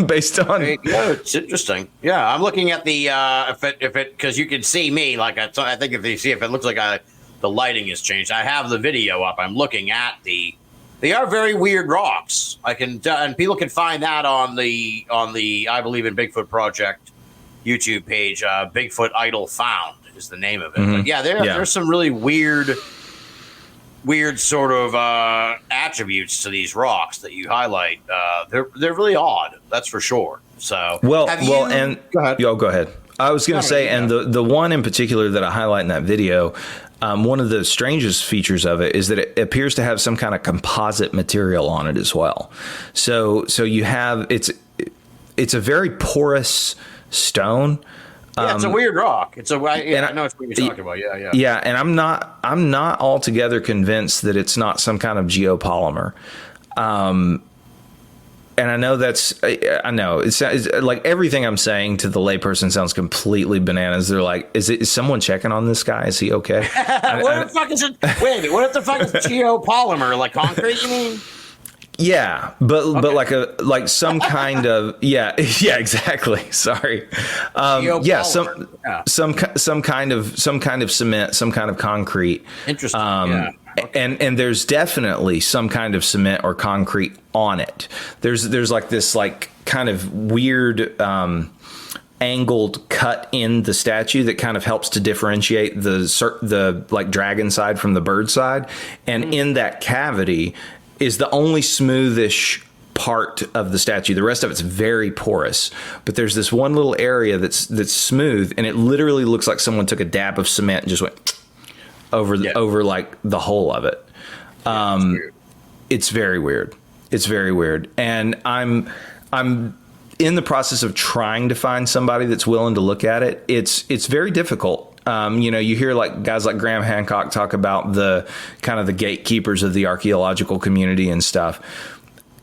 based on. Yeah, it's interesting. Yeah. I'm looking at the, if it, because you can see me, like, I think if it looks like the lighting has changed. I have the video up. I'm looking at they are very weird rocks. And people can find that on the I Believe in Bigfoot Project YouTube page. Bigfoot Idol Found is the name of it. Mm-hmm. But yeah, there's some really weird sort of attributes to these rocks that you highlight. They're really odd. That's for sure. So go ahead. Go ahead. I was going to say, and the one in particular that I highlight in that video. One of the strangest features of it is that it appears to have some kind of composite material on it as well. So you have it's a very porous stone. Yeah, it's a weird rock. I know it's what you're talking about. Yeah, yeah. Yeah, and I'm not altogether convinced that it's not some kind of geopolymer. And I know it's like everything I'm saying to the layperson sounds completely bananas. They're like, is someone checking on this guy? Is he okay? What the fuck is it? Wait a minute. What the fuck is geopolymer? Like concrete, you mean? Yeah, but like some kind of yeah exactly. Sorry, some kind of cement, some kind of concrete. Interesting. Yeah. Okay. And there's definitely some kind of cement or concrete on it. There's like this like kind of weird angled cut in the statue that kind of helps to differentiate the like dragon side from the bird side, and in that cavity is the only smoothish part of the statue. The rest of it's very porous, but there's this one little area that's smooth, and it literally looks like someone took a dab of cement and just went over like the whole of it. It's very weird. It's very weird, and I'm in the process of trying to find somebody that's willing to look at it. It's very difficult. You hear like guys like Graham Hancock talk about the kind of the gatekeepers of the archaeological community and stuff.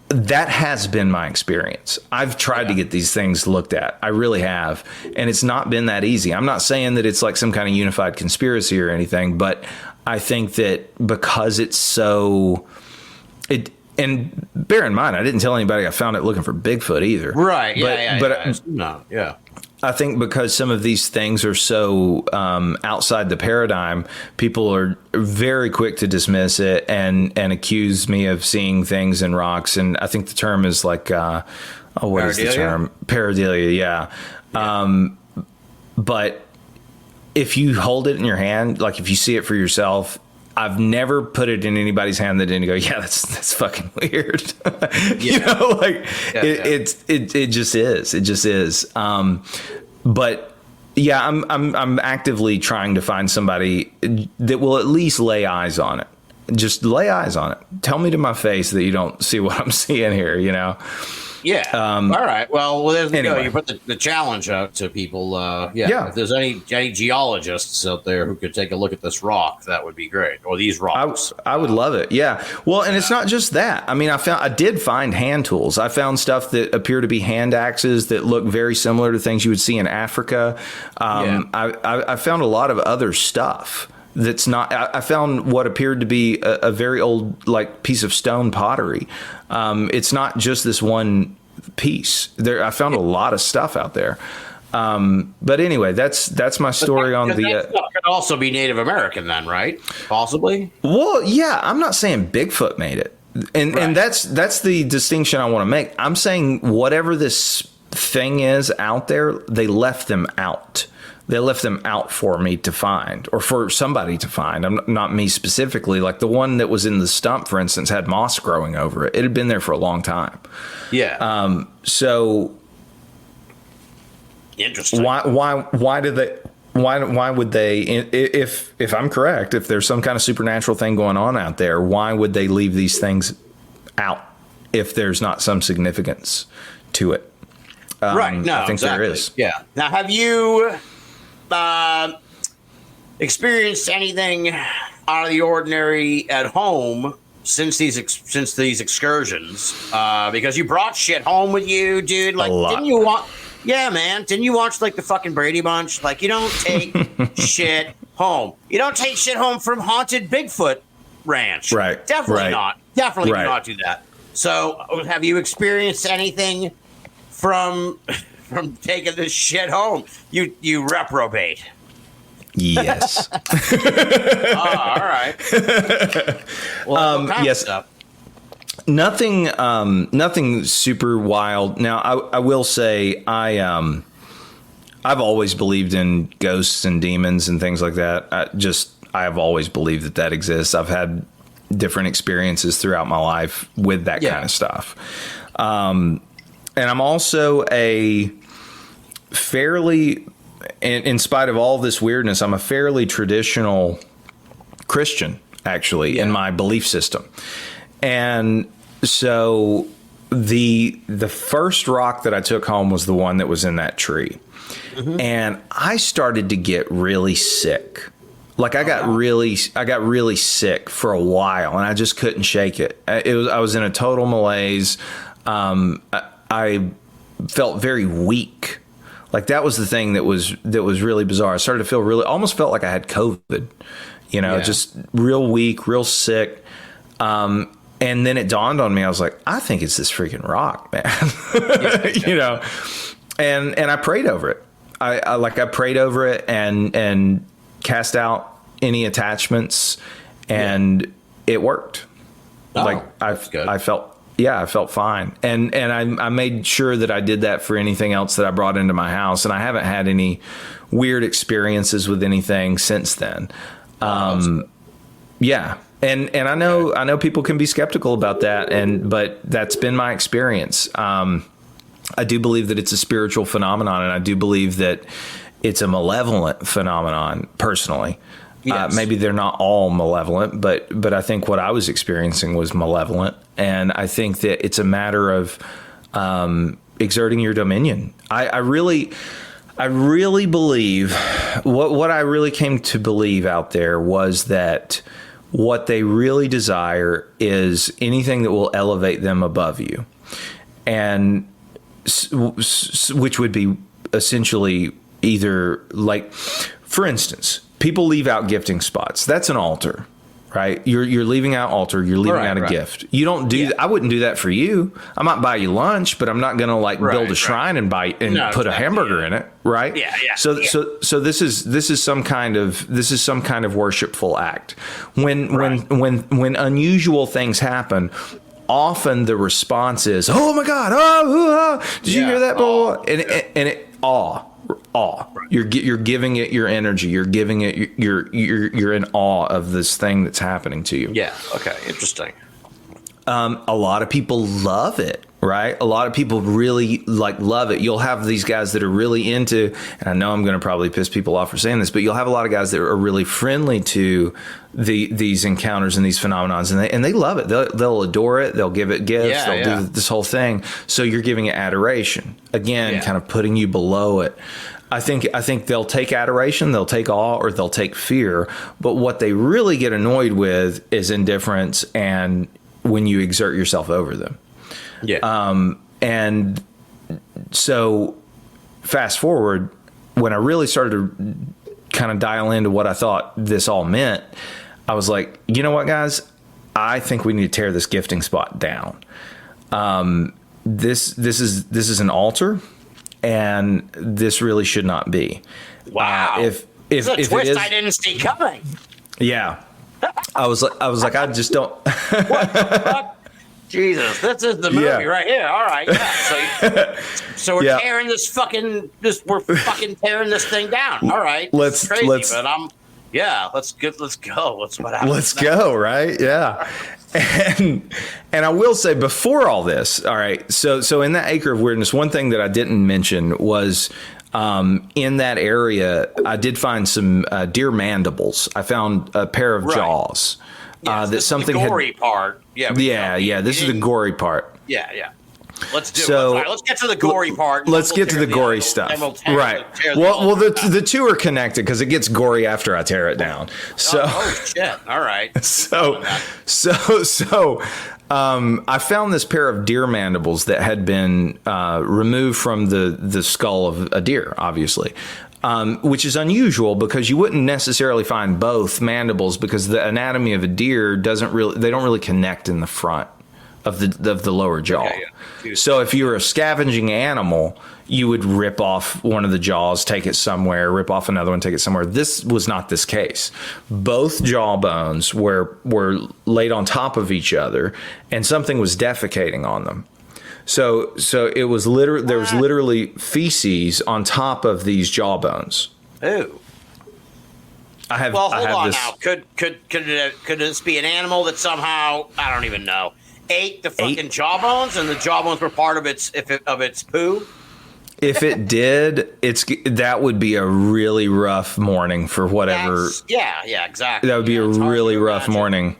That has been my experience. I've tried to get these things looked at. I really have. And it's not been that easy. I'm not saying that it's like some kind of unified conspiracy or anything, but I think that because it's so and bear in mind, I didn't tell anybody I found it looking for Bigfoot either. Right. Yeah. I think because some of these things are so outside the paradigm, people are very quick to dismiss it and accuse me of seeing things in rocks. And I think the term is like, what is the term? Pareidolia, yeah. But if you hold it in your hand, like if you see it for yourself, I've never put it in anybody's hand that didn't go, yeah, that's fucking weird. It just is. It just is. But yeah, I'm actively trying to find somebody that will at least lay eyes on it. Just lay eyes on it. Tell me to my face that you don't see what I'm seeing here, Yeah. All right. Well, there's anyway. You put the challenge out to people. If there's any geologists out there who could take a look at this rock, that would be great. Or these rocks. I would love it. Yeah. Well, and it's not just that. I mean, I did find hand tools. I found stuff that appear to be hand axes that look very similar to things you would see in Africa. I found a lot of other stuff. That's not. I found what appeared to be a very old like piece of stone pottery. It's not just this one piece. I found a lot of stuff out there. But anyway, that's my story on the. That stuff could also be Native American, then, right? Possibly. Well, yeah. I'm not saying Bigfoot made it, and that's the distinction I want to make. I'm saying whatever this thing is out there, they left them out. They left them out for me to find, or for somebody to find. Not me specifically. Like the one that was in the stump, for instance, had moss growing over it. It had been there for a long time. Yeah. So interesting. Why did they? Why would they? If I'm correct, if there's some kind of supernatural thing going on out there, why would they leave these things out if there's not some significance to it? Right. No, I think exactly. there is. Yeah. Now, have you experienced anything out of the ordinary at home since these excursions? Because you brought shit home with you, dude. Like, didn't you want? Yeah, man. Didn't you watch like the fucking Brady Bunch? Like, you don't take shit home. You don't take shit home from haunted Bigfoot ranch. Right. Definitely not. Definitely do not do that. So, have you experienced anything from taking this shit home? You reprobate. Yes. All right. Well, yes. Nothing super wild. Now, I will say I've always believed in ghosts and demons and things like that. I have always believed that exists. I've had different experiences throughout my life with that kind of stuff. And I'm also a fairly, in spite of all this weirdness, I'm a fairly traditional Christian, actually, in my belief system. And so the first rock that I took home was the one that was in that tree. Mm-hmm. And I started to get really sick. Like I got really sick for a while, and I just couldn't shake it. I was in a total malaise. I felt very weak. Like that was the thing that was really bizarre. I started to feel almost felt like I had COVID, just real weak, real sick. And then it dawned on me. I was like, I think it's this freaking rock, man. And I prayed over it. I prayed over it and cast out any attachments, and it worked. Oh, I felt fine. And I made sure that I did that for anything else that I brought into my house. And I haven't had any weird experiences with anything since then. Yeah. And I know people can be skeptical about that, but that's been my experience. I do believe that it's a spiritual phenomenon, and I do believe that it's a malevolent phenomenon personally. Yes. Maybe they're not all malevolent, but I think what I was experiencing was malevolent. And I think that it's a matter of exerting your dominion. I really believe what I really came to believe out there was that what they really desire is anything that will elevate them above you. And which would be essentially either like, for instance, people leave out gifting spots. That's an altar, right? You're leaving out altar. You're leaving out a gift. You don't do. I wouldn't do that for you. I might buy you lunch, but I'm not going to build a shrine and put a hamburger in it, right? Yeah. So this is some kind of worshipful act. When unusual things happen, often the response is, "Oh my God! Did you hear that?" And it awe. You're giving it your energy. You're giving it you're in awe of this thing that's happening to you. Yeah. Okay. Interesting. A lot of people love it, right? A lot of people really love it. You'll have these guys that are really into, and I know I'm going to probably piss people off for saying this, but you'll have a lot of guys that are really friendly to these encounters and these phenomenons, and they love it. They'll adore it. They'll give it gifts. They'll do this whole thing. So you're giving it adoration again, kind of putting you below it. I think they'll take adoration, they'll take awe, or they'll take fear. But what they really get annoyed with is indifference, and when you exert yourself over them. Yeah. And so fast forward, when I really started to kind of dial into what I thought this all meant, I was like, you know what, guys? I think we need to tear this gifting spot down. This is an altar, and this really should not be. Wow. If it's a twist it is, I didn't see coming. Yeah. I was like, I just don't. What the fuck? Jesus, this is the movie right here. All right, So we're tearing we're fucking tearing this thing down. All right, let's go. Let's go. That's what happens. Let's go. Right? Yeah. And I will say before all this, all right. So in that acre of weirdness, one thing that I didn't mention was. In that area, I did find some deer mandibles. I found a pair of jaws. That something the gory part. Yeah. This is the gory part. Yeah. Let's do it. All right, let's get to the gory part. Let's get to the gory stuff. Right. Well, the two are connected because it gets gory after I tear it down. So. Oh shit! All right. So. I found this pair of deer mandibles that had been removed from the skull of a deer, obviously, which is unusual because you wouldn't necessarily find both mandibles because the anatomy of a deer they don't really connect in the front of the lower jaw. Okay, yeah. So if you were a scavenging animal, you would rip off one of the jaws, take it somewhere, rip off another one, take it somewhere. This was not this case. Both jaw bones were laid on top of each other, and something was defecating on them. So it was there was literally feces on top of these jaw bones. Ooh. Hold on now. Could this be an animal that somehow, I don't even know, ate the fucking jawbones, and the jawbones were part of its poo? If it did, that would be a really rough morning for whatever. Yeah, exactly. That would be a really rough morning.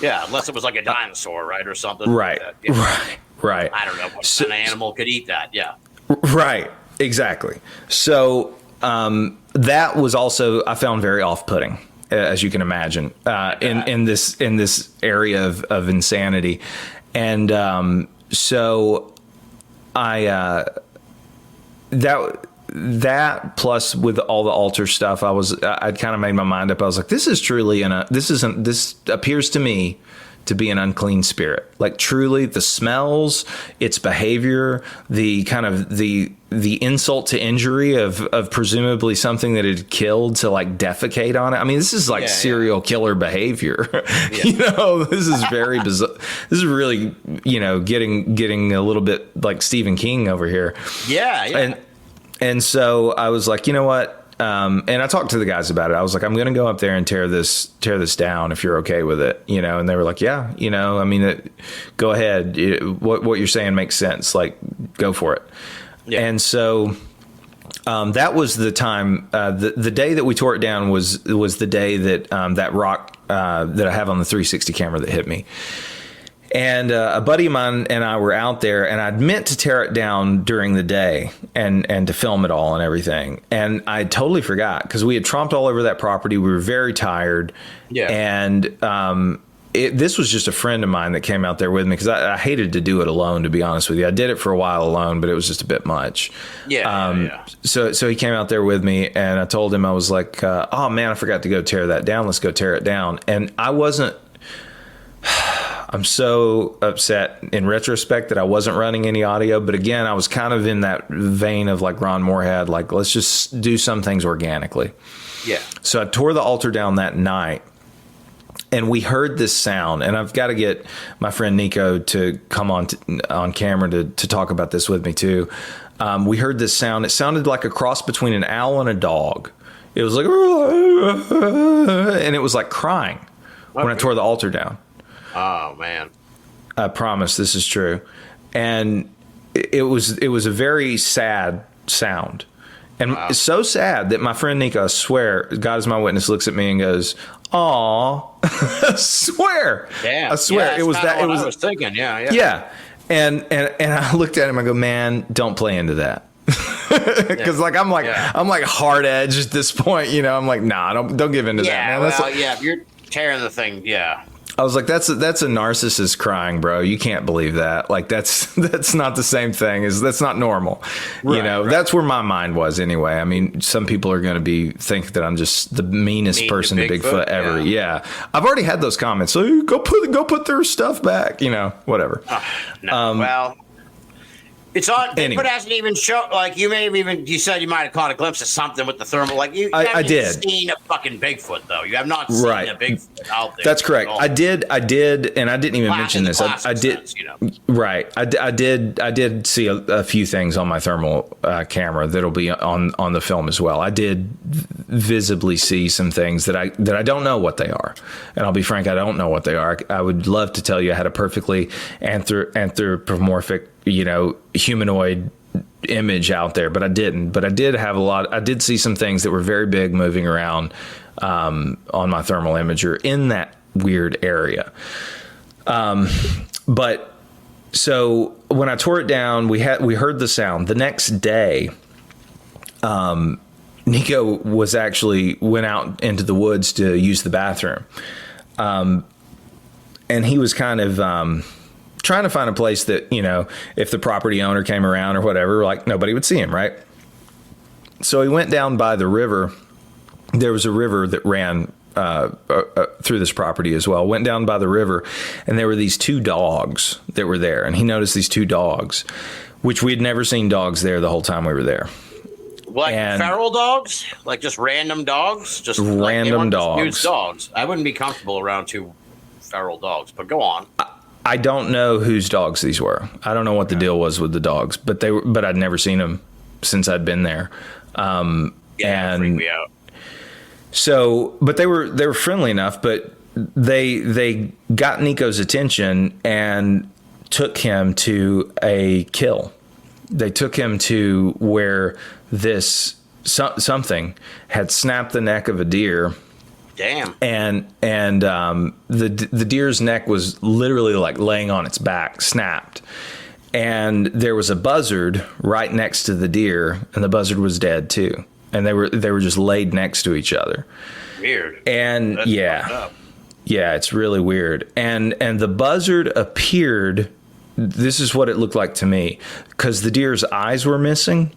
Yeah, unless it was like a dinosaur, right, or something. Right, like that. Right. I don't know what kind of animal could eat that. Yeah. Right. Exactly. So that was also, I found very off-putting, as you can imagine, in this area of insanity. And so I that plus with all the altar stuff, I'd kind of made my mind up. I was like, this appears to me to be an unclean spirit. Like, truly, the smells, its behavior, the kind of the insult to injury of presumably something that had killed to like defecate on it. I mean, this is like serial killer behavior. Yeah. This is very bizarre. This is really, getting a little bit like Stephen King over here. Yeah. And so I was like, you know what? And I talked to the guys about it. I was like, I'm going to go up there and tear this down if you're okay with it, And they were like, yeah, I mean, go ahead. What you're saying makes sense. Like, go for it. Yeah. And so that was the time. The day that we tore it down was the day that that rock that I have on the 360 camera that hit me. And a buddy of mine and I were out there, and I'd meant to tear it down during the day and to film it all and everything. And I totally forgot because we had tromped all over that property. We were very tired. Yeah. And this was just a friend of mine that came out there with me because I hated to do it alone, to be honest with you. I did it for a while alone, but it was just a bit much. Yeah. So he came out there with me, and I told him, I was like, oh, man, I forgot to go tear that down. Let's go tear it down. And I'm so upset in retrospect that I wasn't running any audio. But again, I was kind of in that vein of like Ron Moorhead, like, let's just do some things organically. Yeah. So I tore the altar down that night, and we heard this sound. And I've got to get my friend Nico to come on camera to talk about this with me too. We heard this sound. It sounded like a cross between an owl and a dog. It was like, and it was like crying when I tore the altar down. Oh, man. I promise this is true. And it was a very sad sound. And It's so sad that my friend Nico, I swear, God is my witness, looks at me and goes, "Aw." I swear. Yeah. I swear. It was that. I was thinking. Yeah. Yeah. And I looked at him, I go, "Man, don't play into that." Because I'm like hard edge at this point, I'm like, nah, don't give into that, man. If you're tearing the thing, yeah. I was like, that's a narcissist crying, bro. You can't believe that. Like, that's not the same thing. That's not normal. Right. That's where my mind was anyway. I mean, some people are going to think that I'm just the meanest person to Bigfoot ever. Yeah. I've already had those comments. So go put their stuff back, whatever. Well, it's on. Bigfoot hasn't even shown. Like, you said you might have caught a glimpse of something with the thermal. Like, you haven't even seen a fucking Bigfoot, though. You have not seen a Bigfoot out there. That's correct. I did, and I didn't even mention this. I did. Sense, Right. I did see a few things on my thermal camera that'll be on the film as well. I did visibly see some things that I don't know what they are, and I'll be frank, I don't know what they are. I would love to tell you I had a perfectly anthropomorphic, humanoid image out there, but I didn't. But I did have I did see some things that were very big moving around on my thermal imager in that weird area. But so when I tore it down, we heard the sound. The next day, Nico went out into the woods to use the bathroom. And he was kind of trying to find a place that, if the property owner came around or whatever, like, nobody would see him, right? So he went down by the river. There was a river that ran through this property as well. Went down by the river, and there were these two dogs that were there. And he noticed these two dogs, which we had never seen dogs there the whole time we were there. Like feral dogs? Like just random dogs? Just random dogs. Huge dogs. I wouldn't be comfortable around two feral dogs, but go on. I don't know whose dogs these were. I don't know what the deal was with the dogs, but I'd never seen them since I'd been there. And freaked me out. So, but they were friendly enough, but they got Nico's attention and took him to a kill. They took him to where something had snapped the neck of a deer. Damn. And the deer's neck was literally like laying on its back, snapped. and there was a buzzard right next to the deer, and the buzzard was dead too. And they were just laid next to each other. Weird. And That's fucked up. yeah, it's really weird. And the buzzard appeared. This is what it looked like to me, because the deer's eyes were missing,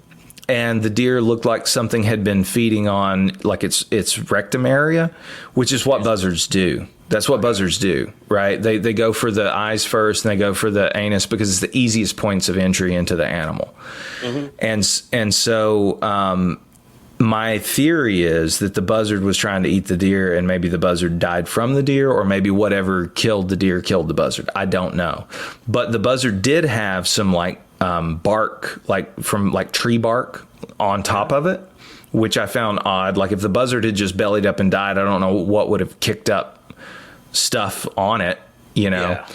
and the deer looked like something had been feeding on like its rectum area, which is what buzzards do. That's what buzzards do, right? They go for the eyes first, and they go for the anus because it's the easiest points of entry into the animal. Mm-hmm. And so my theory is that the buzzard was trying to eat the deer, and maybe the buzzard died from the deer, or maybe whatever killed the deer killed the buzzard. I don't know. But the buzzard did have some like bark, like from like tree bark on top of it, which I found odd. Like if the buzzard had just bellied up and died, I don't know what would have kicked up stuff on it, you know. Yeah.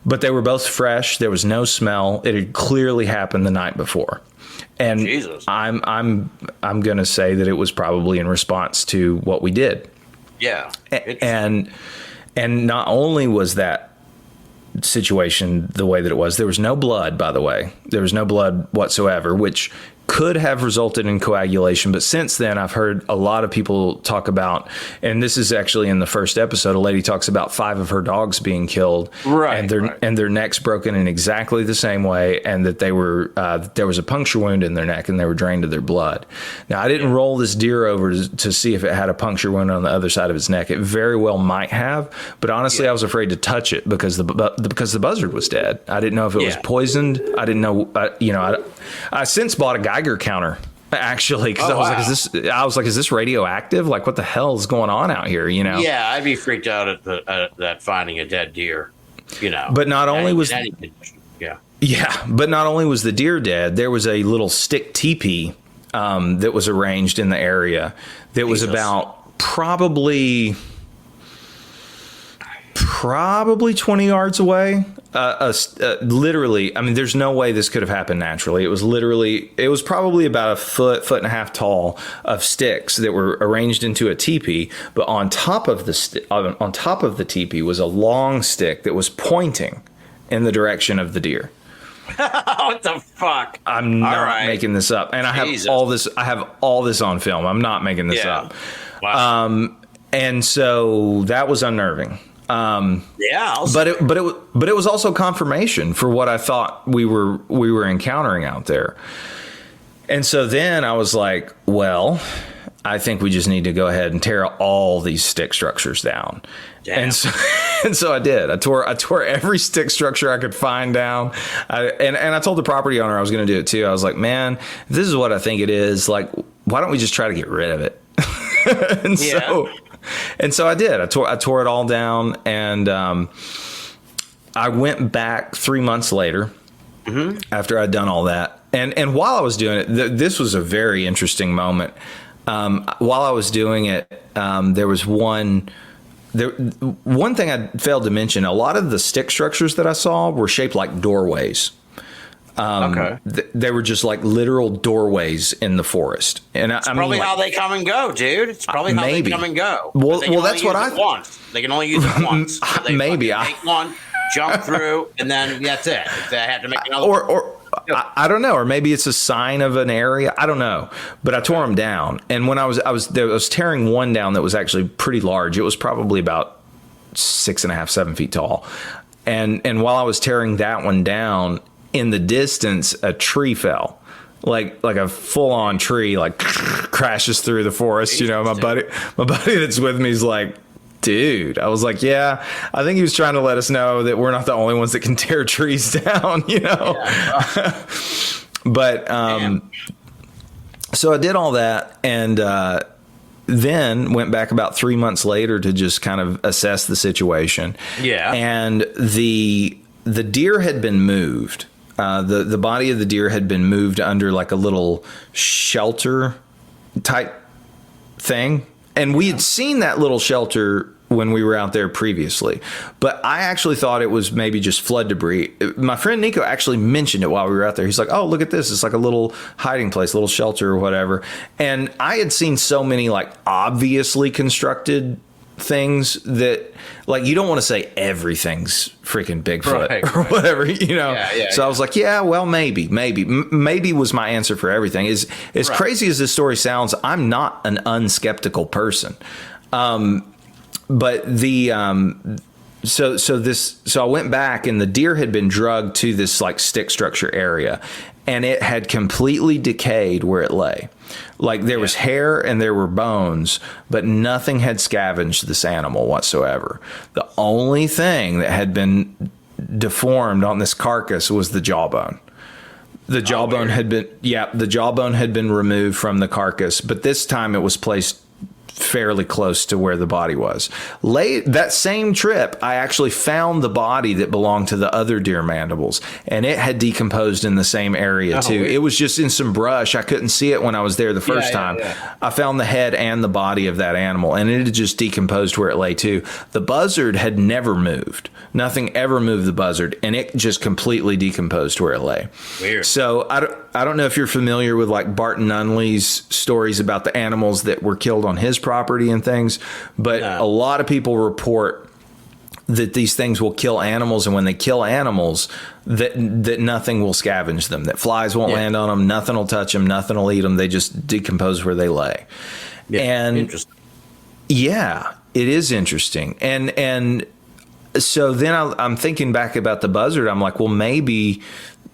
But they were both fresh. There was no smell. It had clearly happened the night before. And Jesus. I'm going to say that it was probably in response to what we did. Yeah. And not only was that situation the way that it was, there was no blood, by the way. There was no blood whatsoever, which could have resulted in coagulation. But since then, I've heard a lot of people talk about, and this is actually in the first episode, a lady talks about 5 of her dogs being killed, and their necks broken in exactly the same way, and that they were there was a puncture wound in their neck, and they were drained of their blood. Now, I didn't roll this deer over to see if it had a puncture wound on the other side of its neck. It very well might have, but honestly, I was afraid to touch it because the buzzard was dead. I didn't know if it was poisoned. I didn't know. I since bought a Geiger counter, actually, because I was like, is this radioactive? Like, what the hell is going on out here? You know? Yeah, I'd be freaked out at finding a dead deer. You know, but not only was but not only was the deer dead, there was a little stick teepee that was arranged in the area that was about probably 20 yards away. Literally, I mean, there's no way this could have happened naturally. It was probably about a foot and a half tall of sticks that were arranged into a teepee. But on top of the teepee was a long stick that was pointing in the direction of the deer. What the fuck? I'm not making this up, and I have all this. I have all this on film. I'm not making this up. Wow. And so that was unnerving. But it was also confirmation for what I thought we were encountering out there. And so then I was like, well, I think we just need to go ahead and tear all these stick structures down. Damn. And so I did. I tore every stick structure I could find down. And I told the property owner I was going to do it too. I was like, man, if this is what I think it is, like, why don't we just try to get rid of it? And so I did. I tore it all down, and I went back 3 months later after I'd done all that. And while I was doing it, this was a very interesting moment. While I was doing it, there was one thing I failed to mention. A lot of the stick structures that I saw were shaped like doorways. They were just like literal doorways in the forest, and it's probably how they come and go, dude. It's probably how they come and go. Well, that's what I thought. They can only use it once. They maybe make one, jump through, and then that's it. If they have to make another, or I don't know, or maybe it's a sign of an area. I don't know, but I tore them down, and when I was tearing one down that was actually pretty large. It was probably about 6.5, 7 feet tall, and while I was tearing that one down, in the distance, a tree fell, like a full-on tree, like crashes through the forest. You know, my buddy that's with me is like, dude. I was like, yeah, I think he was trying to let us know that we're not the only ones that can tear trees down. You know, but so I did all that, and then went back about 3 months later to just kind of assess the situation. Yeah, and the deer had been moved. The body of the deer had been moved under like a little shelter type thing. And we had seen that little shelter when we were out there previously. But I actually thought it was maybe just flood debris. My friend Nico actually mentioned it while we were out there. He's like, oh, look at this. It's like a little hiding place, a little shelter or whatever. And I had seen so many like obviously constructed things that, like, you don't want to say everything's freaking Bigfoot Right, or whatever, you know? So I was like, yeah, well, maybe was my answer for everything. As crazy as this story sounds, I'm not an unskeptical person. But so I went back, and the deer had been drugged to this like stick structure area, and it had completely decayed where it lay. Like there was hair and there were bones, but nothing had scavenged this animal whatsoever. The only thing that had been deformed on this carcass was the jawbone. The jawbone had been removed from the carcass, but this time it was placed fairly close to where the body was. That same trip, I actually found the body that belonged to the other deer mandibles, and it had decomposed in the same area too. Weird. It was just in some brush. I couldn't see it when I was there the first time. I found the head and the body of that animal, and it had just decomposed where it lay too. The buzzard had never moved. Nothing ever moved the buzzard, and it just completely decomposed where it lay. Weird. So I don't know if you're familiar with like Barton Nunley's stories about the animals that were killed on his property and things, but a lot of people report that these things will kill animals, and when they kill animals, that nothing will scavenge them, that flies won't land on them, nothing will touch them, nothing will eat them. They just decompose where they lay. And interesting. Yeah, it is interesting. And so then I'm thinking back about the buzzard. I'm like, well, maybe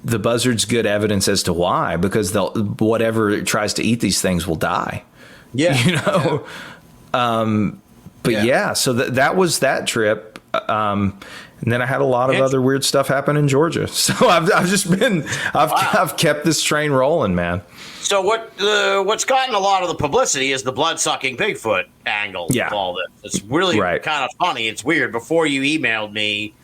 the buzzard's good evidence as to why, because whatever it tries to eat these things will die. Yeah. You know? Yeah. So that was that trip. And then I had a lot of other weird stuff happen in Georgia. So I've kept this train rolling, man. So what's gotten a lot of the publicity is the blood-sucking Bigfoot angle of all this. It's really kind of funny. It's weird. Before you emailed me,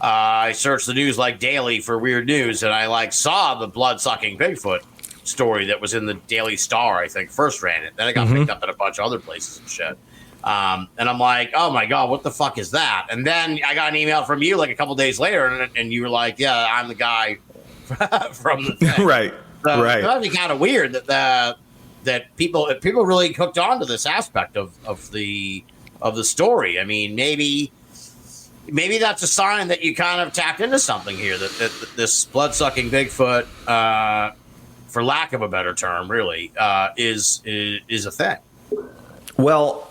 I searched the news like daily for weird news, and I saw the blood-sucking Bigfoot story that was in the Daily Star, I think, first ran it. Then it got picked up at a bunch of other places and shit. And I'm like, oh my God, what the fuck is that? And then I got an email from you like a couple days later, and you were like, yeah, I'm the guy from the thing. Right. So that'd be kind of weird that people really hooked on to this aspect of the story. I mean, maybe that's a sign that you kind of tapped into something here, that this blood-sucking Bigfoot, for lack of a better term, really, is a thing. Well,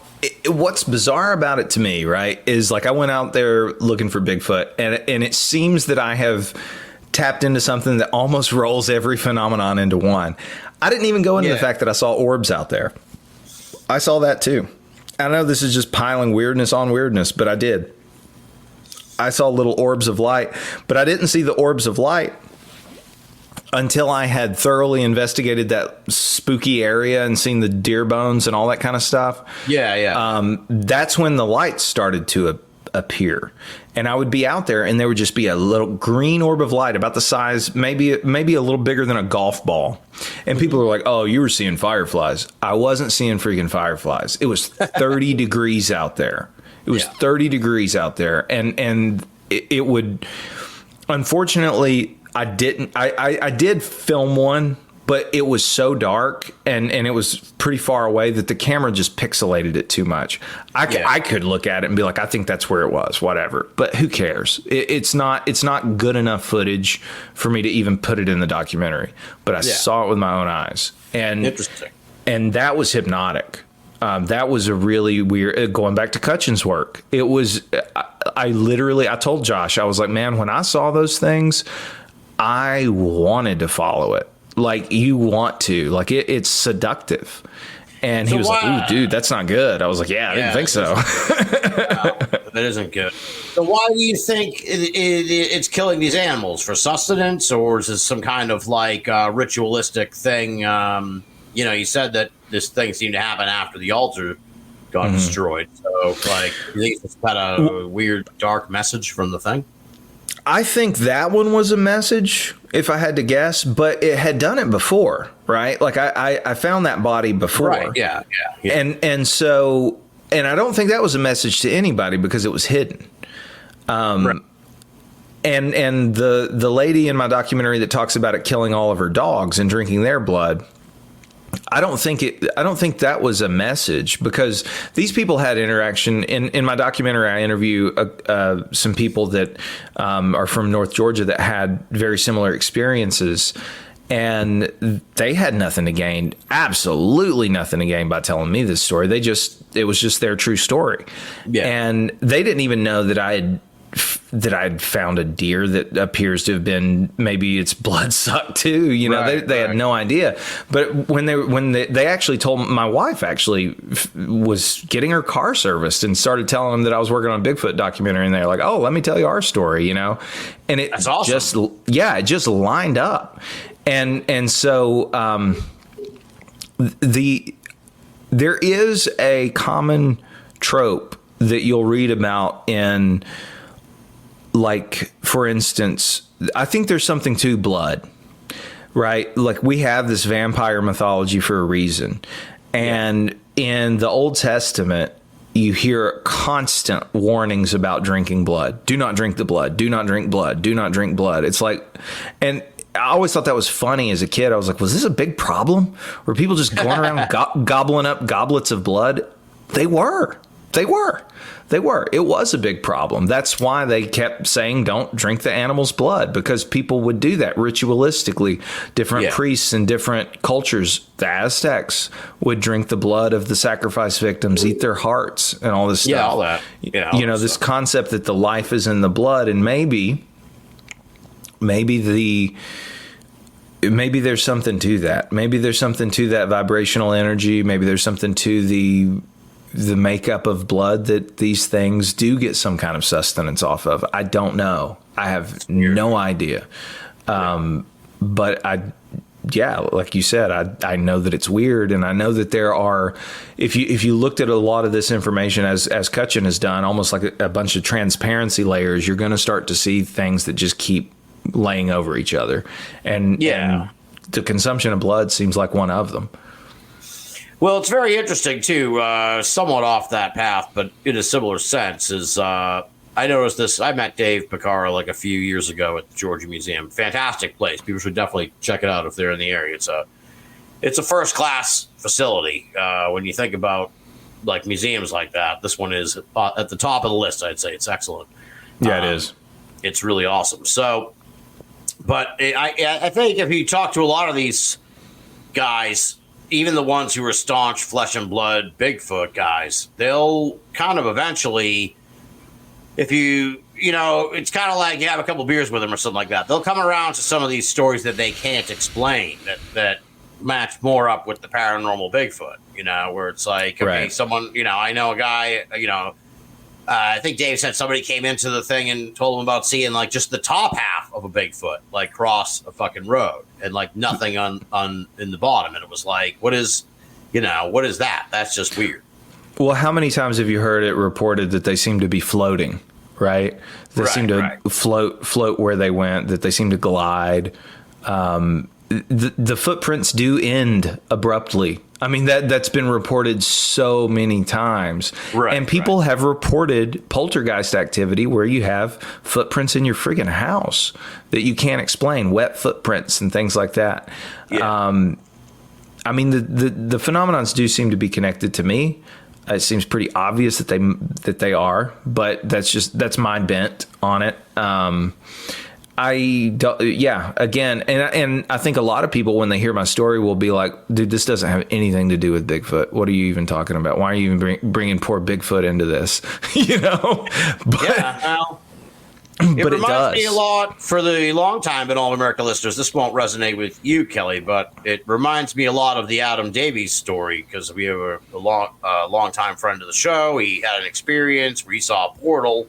what's bizarre about it to me, right, is like I went out there looking for Bigfoot, and it seems that I have tapped into something that almost rolls every phenomenon into one. I didn't even go into the fact that I saw orbs out there. I saw that too. I know this is just piling weirdness on weirdness, but I did. I saw little orbs of light, but I didn't see the orbs of light until I had thoroughly investigated that spooky area and seen the deer bones and all that kind of stuff. That's when the lights started to appear, and I would be out there, and there would just be a little green orb of light about the size, maybe a little bigger than a golf ball. And people were like, "Oh, you were seeing fireflies." I wasn't seeing freaking fireflies. It was 30 degrees out there. It was 30 degrees out there, and it would. Unfortunately, I didn't. I did film one, but it was so dark and it was pretty far away that the camera just pixelated it too much. I could look at it and be like, I think that's where it was, whatever. But who cares? It's not good enough footage for me to even put it in the documentary. But I saw it with my own eyes. And interesting. And that was hypnotic. That was a really weird, going back to Cutchin's work. It was, I told Josh, I was like, man, when I saw those things, I wanted to follow it. Like, you want to, like, it's seductive. And he was like, ooh, dude, that's not good. I was like, I didn't think so. That isn't good. So why do you think it's killing these animals? For sustenance, or is this some kind of like ritualistic thing? You said that this thing seemed to happen after the altar got destroyed. So, like, you think it's got a weird, dark message from the thing? I think that one was a message, if I had to guess, but it had done it before, right? Like, I found that body before. Right, yeah. And so, and I don't think that was a message to anybody because it was hidden. Right. And the lady in my documentary that talks about it killing all of her dogs and drinking their blood, I don't think that was a message, because these people had interaction. In my documentary, I interview some people that are from North Georgia that had very similar experiences, and they had nothing to gain, absolutely nothing to gain by telling me this story. It was just their true story. Yeah. And they didn't even know that I'd found a deer that appears to have been, maybe its blood sucked too. You know, they had no idea. But when they actually told, my wife actually was getting her car serviced and started telling them that I was working on a Bigfoot documentary, and they're like, "Oh, let me tell you our story," you know, and that's awesome. It just lined up. And so there is a common trope that you'll read about in, like, for instance, I think there's something to blood, right? Like, we have this vampire mythology for a reason. And in the Old Testament, you hear constant warnings about drinking blood. Do not drink the blood. Do not drink blood. Do not drink blood. It's like, and I always thought that was funny as a kid. I was like, was this a big problem? Were people just going around gobbling up goblets of blood? They were. It was a big problem. That's why they kept saying, don't drink the animal's blood, because people would do that ritualistically. Different priests in different cultures, the Aztecs, would drink the blood of the sacrifice victims, eat their hearts, and all this stuff. Yeah, all that. Yeah, you know, this concept that the life is in the blood, and maybe there's something to that. Maybe there's something to that vibrational energy. Maybe there's something to the makeup of blood that these things do get some kind of sustenance off of. I don't know. I have no idea. But like you said, I know that it's weird, and I know that there are, if you looked at a lot of this information as Kutchin has done, almost like a bunch of transparency layers, you're going to start to see things that just keep laying over each other. And the consumption of blood seems like one of them. Well, it's very interesting, too, somewhat off that path, but in a similar sense, is I noticed this. I met Dave Picara like a few years ago at the Georgia Museum. Fantastic place. People should definitely check it out if they're in the area. It's a first-class facility. When you think about, like, museums like that, this one is at the top of the list, I'd say. It's excellent. Yeah, it is. It's really awesome. So, but I think if you talk to a lot of these guys, even the ones who are staunch flesh and blood Bigfoot guys, they'll kind of eventually, if you know, it's kind of like you have a couple beers with them or something like that, they'll come around to some of these stories that they can't explain that match more up with the paranormal Bigfoot, you know, where it's like, okay, someone, you know, I know a guy, you know, I think Dave said somebody came into the thing and told him about seeing like just the top half of a Bigfoot, like cross a fucking road, and like nothing on in the bottom. And it was like, what is that? That's just weird. Well, how many times have you heard it reported that they seem to be floating, right? They seem to float where they went, that they seem to glide. The footprints do end abruptly. I mean, that's been reported so many times. And people have reported poltergeist activity where you have footprints in your friggin' house that you can't explain, wet footprints and things like that. Yeah. I mean, the phenomenons do seem to be connected to me. It seems pretty obvious that they are, but that's my bent on it. Again, and I think a lot of people, when they hear my story, will be like, dude, this doesn't have anything to do with Bigfoot. What are you even talking about? Why are you even bringing poor Bigfoot into this? You know? But, it reminds me a lot, for the long time Binnall America listeners, this won't resonate with you, Kelly, but it reminds me a lot of the Adam Davies story, because we have a long time friend of the show. He had an experience where he saw a portal.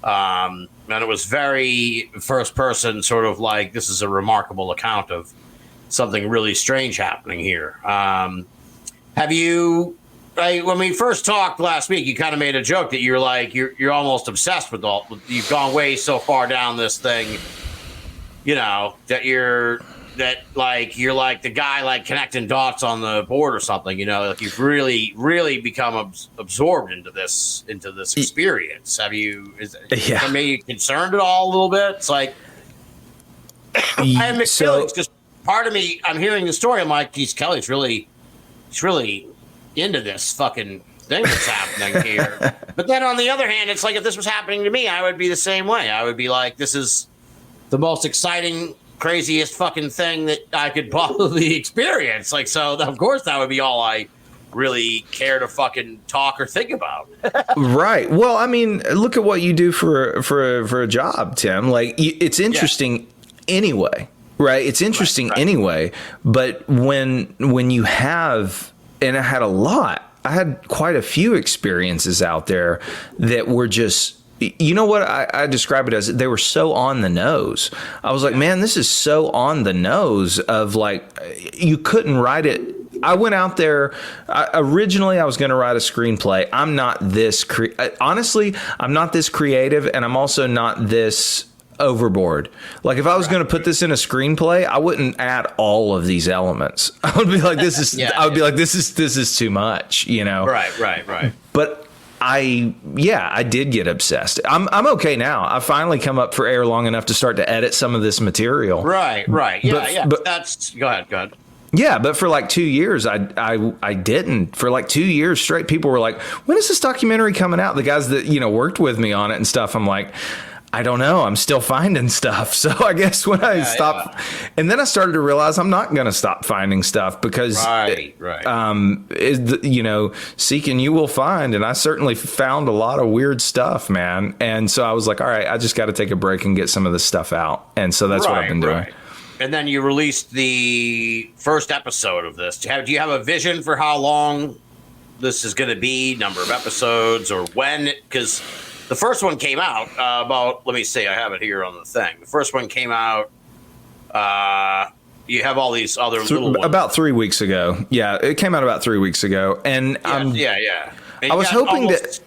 And it was very first person, sort of like, this is a remarkable account of something really strange happening here. Have you, when we first talked last week, you kind of made a joke that you're like, you're almost obsessed with you've gone way so far down this thing, you know, that you're like the guy like connecting dots on the board or something, you know, like you've really, really become absorbed into this experience. Have you, made you concerned at all a little bit? It's like, I have mixed feelings, because part of me, I'm hearing the story. I'm like, geez, Kelly's really into this fucking thing that's happening here. But then on the other hand, it's like if this was happening to me, I would be the same way. I would be like, this is the most exciting, craziest fucking thing that I could possibly experience. Like, so of course that would be all I really care to fucking talk or think about. Right. Well, I mean, look at what you do for a job, Tim. Like, it's interesting anyway, right? It's interesting anyway. But when you have, and I had quite a few experiences out there that were just, you know what I describe it as? They were so on the nose. I was like, man, this is so on the nose of like, you couldn't write it. I went out there. Originally, I was going to write a screenplay. I'm not this honestly, I'm not this creative, and I'm also not this overboard. Like, if I was going to put this in a screenplay, I wouldn't add all of these elements. I would be like, this is. I would be like, this is too much. You know. Right. But I did get obsessed. I'm okay now. I finally come up for air long enough to start to edit some of this material. Right. Yeah. But that's go ahead. Yeah, but for like 2 years, I didn't. For like 2 years straight, people were like, when is this documentary coming out? The guys that, worked with me on it and stuff, I'm like, I don't know. I'm still finding stuff. So I guess when I stopped, and then I started to realize I'm not going to stop finding stuff because, seeking you will find. And I certainly found a lot of weird stuff, man. And so I was like, all right, I just got to take a break and get some of this stuff out. And so that's what I've been doing. Right. And then you released the first episode of this. Do you have a vision for how long this is going to be, number of episodes, or when? Because the first one came out about, let me see, I have it here on the thing. The first one came out, you have all these other little ones. About 3 weeks ago. Yeah, it came out about 3 weeks ago. And yeah. And I was hoping that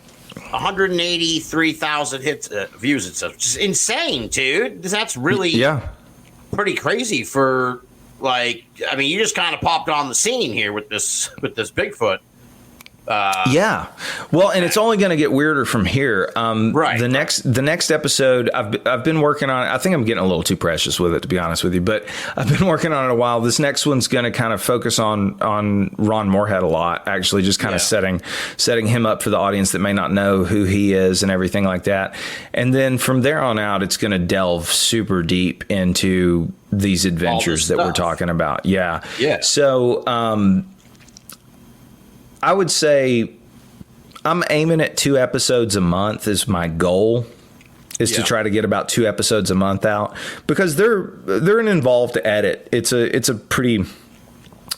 183,000 hits, views and stuff. Which is insane, dude. That's really pretty crazy for, like, I mean, you just kind of popped on the scene here with this Bigfoot. Well, and it's only going to get weirder from here. The next episode I've been working on. I think I'm getting a little too precious with it, to be honest with you, but I've been working on it a while. This next one's going to kind of focus on Ron Moorhead a lot, actually, just kind of setting him up for the audience that may not know who he is and everything like that. And then from there on out, it's going to delve super deep into these adventures that we're talking about. Yeah. So, I would say I'm aiming at 2 episodes a month is my goal, is to try to get about 2 episodes a month out, because they're an involved edit. It's a pretty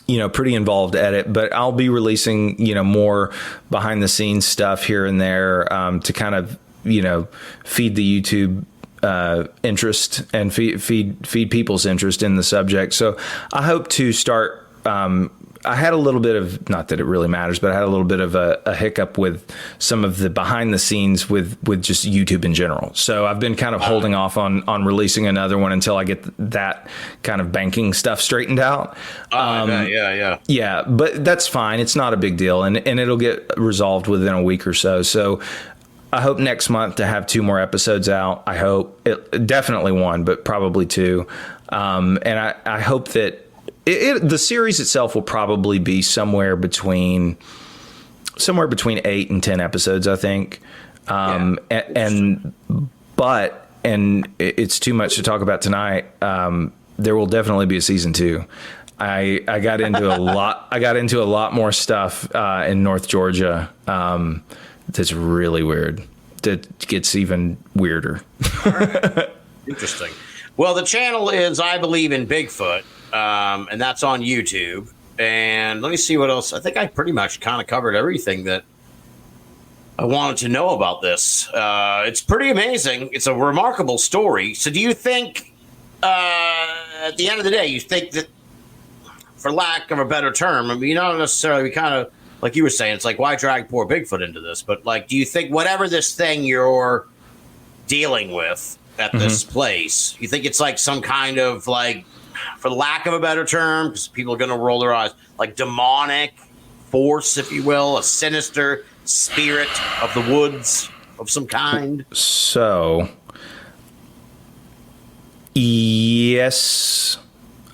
involved edit, but I'll be releasing, more behind the scenes stuff here and there, to kind of, feed the YouTube interest and feed people's interest in the subject. So I hope to start, I had a little bit of, not that it really matters, but I had a little bit of a hiccup with some of the behind the scenes with just YouTube in general. So I've been kind of holding off on releasing another one until I get that kind of banking stuff straightened out. Yeah, but that's fine. It's not a big deal, and it'll get resolved within a week or so. So I hope next month to have 2 more episodes out. I hope definitely 1, but probably 2. And I hope that the series itself will probably be somewhere between 8 and 10 episodes, I think. And it's too much to talk about tonight. There will definitely be a season 2. I got into a lot. I got into a lot more stuff in North Georgia. That's really weird. That gets even weirder. Interesting. Well, the channel is I Believe in Bigfoot. And that's on YouTube. And let me see what else. I think I pretty much kind of covered everything that I wanted to know about this. It's pretty amazing. It's a remarkable story. So do you think, at the end of the day, you think that, for lack of a better term, I mean, not necessarily, we kind of, like you were saying, it's like, why drag poor Bigfoot into this? But, like, do you think whatever this thing you're dealing with at this place, you think it's like some kind of, like, for lack of a better term, because people are going to roll their eyes, like demonic force, if you will, a sinister spirit of the woods of some kind? So, yes,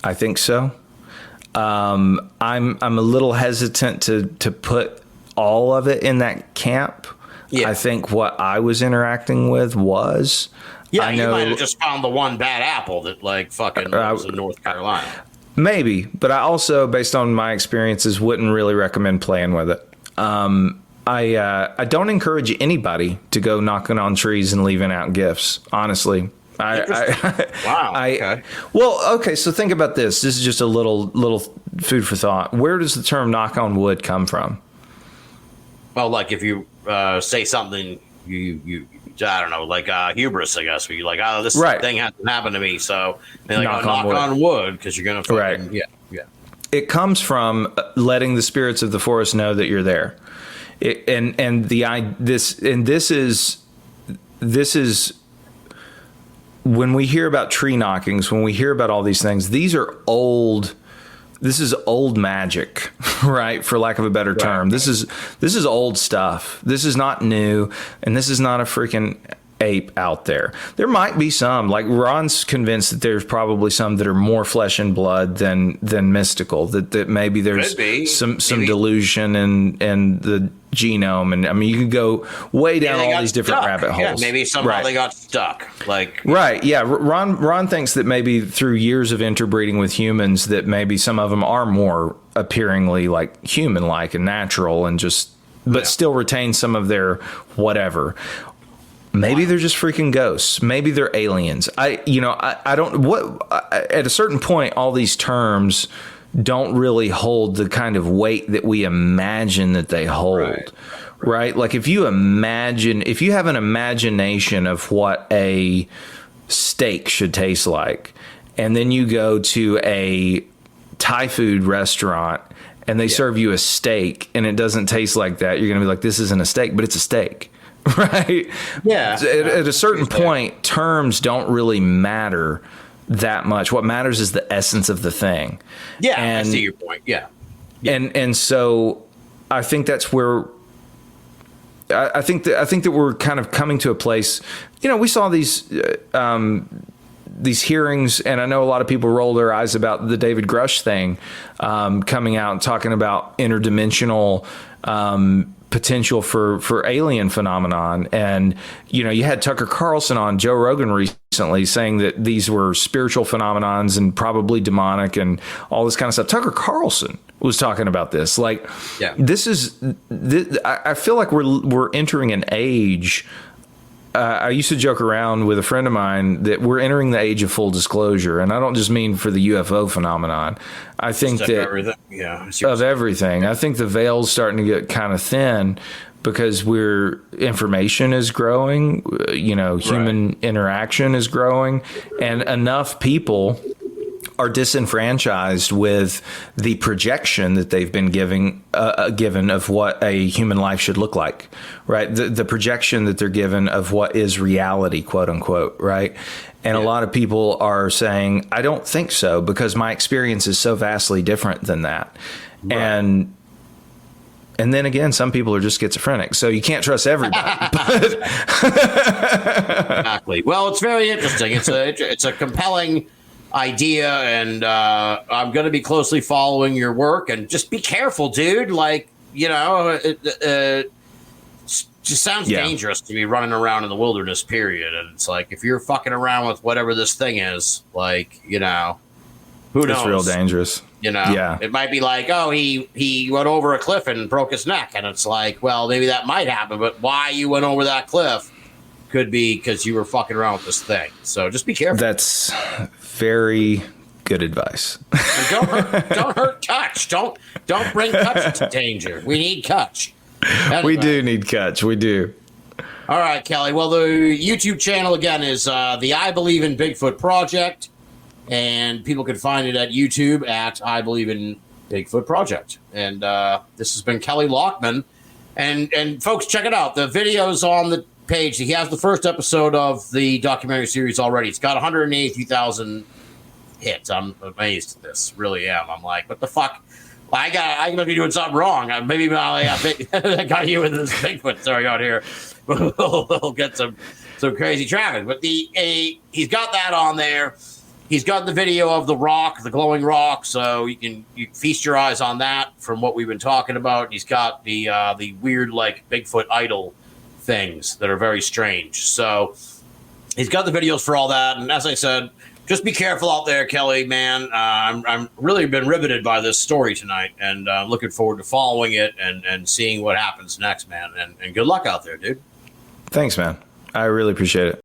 I think so. I'm a little hesitant to put all of it in that camp. Yeah. I think what I was interacting with was. Yeah, you might have just found the one bad apple that like fucking was in North Carolina. Maybe, but I also, based on my experiences, wouldn't really recommend playing with it. I don't encourage anybody to go knocking on trees and leaving out gifts. Honestly, wow. Okay. Well, okay. So think about this. This is just a little food for thought. Where does the term "knock on wood" come from? Well, like if you say something, you I don't know, like hubris, I guess. Where you're like, oh, this thing hasn't happened to me, so like, knock on wood because you're gonna fucking yeah. It comes from letting the spirits of the forest know that you're there, this is when we hear about tree knockings, when we hear about all these things, these are old. This is old magic, right? For lack of a better term. This is old stuff. This is not new, and this is not a freaking ape out there. There might be some, like Ron's convinced that there's probably some that are more flesh and blood than mystical. That maybe there's some delusion in the genome, and I mean you could go way down all these different rabbit holes. Yeah, maybe somehow they got stuck. Yeah. Ron thinks that maybe through years of interbreeding with humans, that maybe some of them are more appearingly like human-like and natural, and but still retain some of their whatever. Maybe they're just freaking ghosts. Maybe they're aliens. I don't. At a certain point, all these terms don't really hold the kind of weight that we imagine that they hold. Right? Like if you have an imagination of what a steak should taste like, and then you go to a Thai food restaurant and they serve you a steak and it doesn't taste like that, you're going to be like, this isn't a steak, but it's a steak. Right? Yeah. At a certain point, terms don't really matter that much. What matters is the essence of the thing. Yeah, I see your point. Yeah. And so I think that's where I think that we're kind of coming to a place. We saw these hearings, and I know a lot of people roll their eyes about the David Grush thing coming out and talking about interdimensional potential for alien phenomenon. And you had Tucker Carlson on Joe Rogan recently saying that these were spiritual phenomenons and probably demonic and all this kind of stuff. Tucker Carlson was talking about this. Like, I feel like we're entering an age. I used to joke around with a friend of mine that we're entering the age of full disclosure, and I don't just mean for the UFO phenomenon. I think that of everything. I think the veil's starting to get kind of thin because information is growing, human interaction is growing, and enough people are disenfranchised with the projection that they've been given of what a human life should look like, right? The projection that they're given of what is reality, quote unquote, right? And a lot of people are saying, I don't think so, because my experience is so vastly different than that. Right. And then again, some people are just schizophrenic, so you can't trust everybody. Exactly. Well, it's very interesting. It's a compelling idea, and I'm going to be closely following your work. And just be careful, dude. Like, it just sounds dangerous to be running around in the wilderness, period. And it's like, if you're fucking around with whatever this thing is, like, who knows? It's real dangerous. It might be like, oh, he went over a cliff and broke his neck. And it's like, well, maybe that might happen, but why you went over that cliff could be because you were fucking around with this thing. So just be careful. That's very good advice. Don't hurt Kutch. Don't bring Kutch into danger. We need Kutch. Anyway. We do need Kutch. We do. All right, Kelly. Well, the YouTube channel again is the I Believe in Bigfoot Project, and people can find it at YouTube at I Believe in Bigfoot Project. And this has been Kelley Lockman, and folks, check it out. The video's on the page. He has the first episode of the documentary series already. It's got 183,000 hits. I'm amazed at this. Really am. I'm like, what the fuck? I gotta be doing something wrong. Maybe I got you with this Bigfoot story out here. We'll get some crazy traffic. But he's got that on there. He's got the video of the rock, the glowing rock, so you can feast your eyes on that from what we've been talking about. He's got the weird, like, Bigfoot idol things that are very strange. So he's got the videos for all that. And as I said, just be careful out there, Kelley, man. I'm really been riveted by this story tonight, and looking forward to following it and seeing what happens next, man. And good luck out there, dude. Thanks, man. I really appreciate it.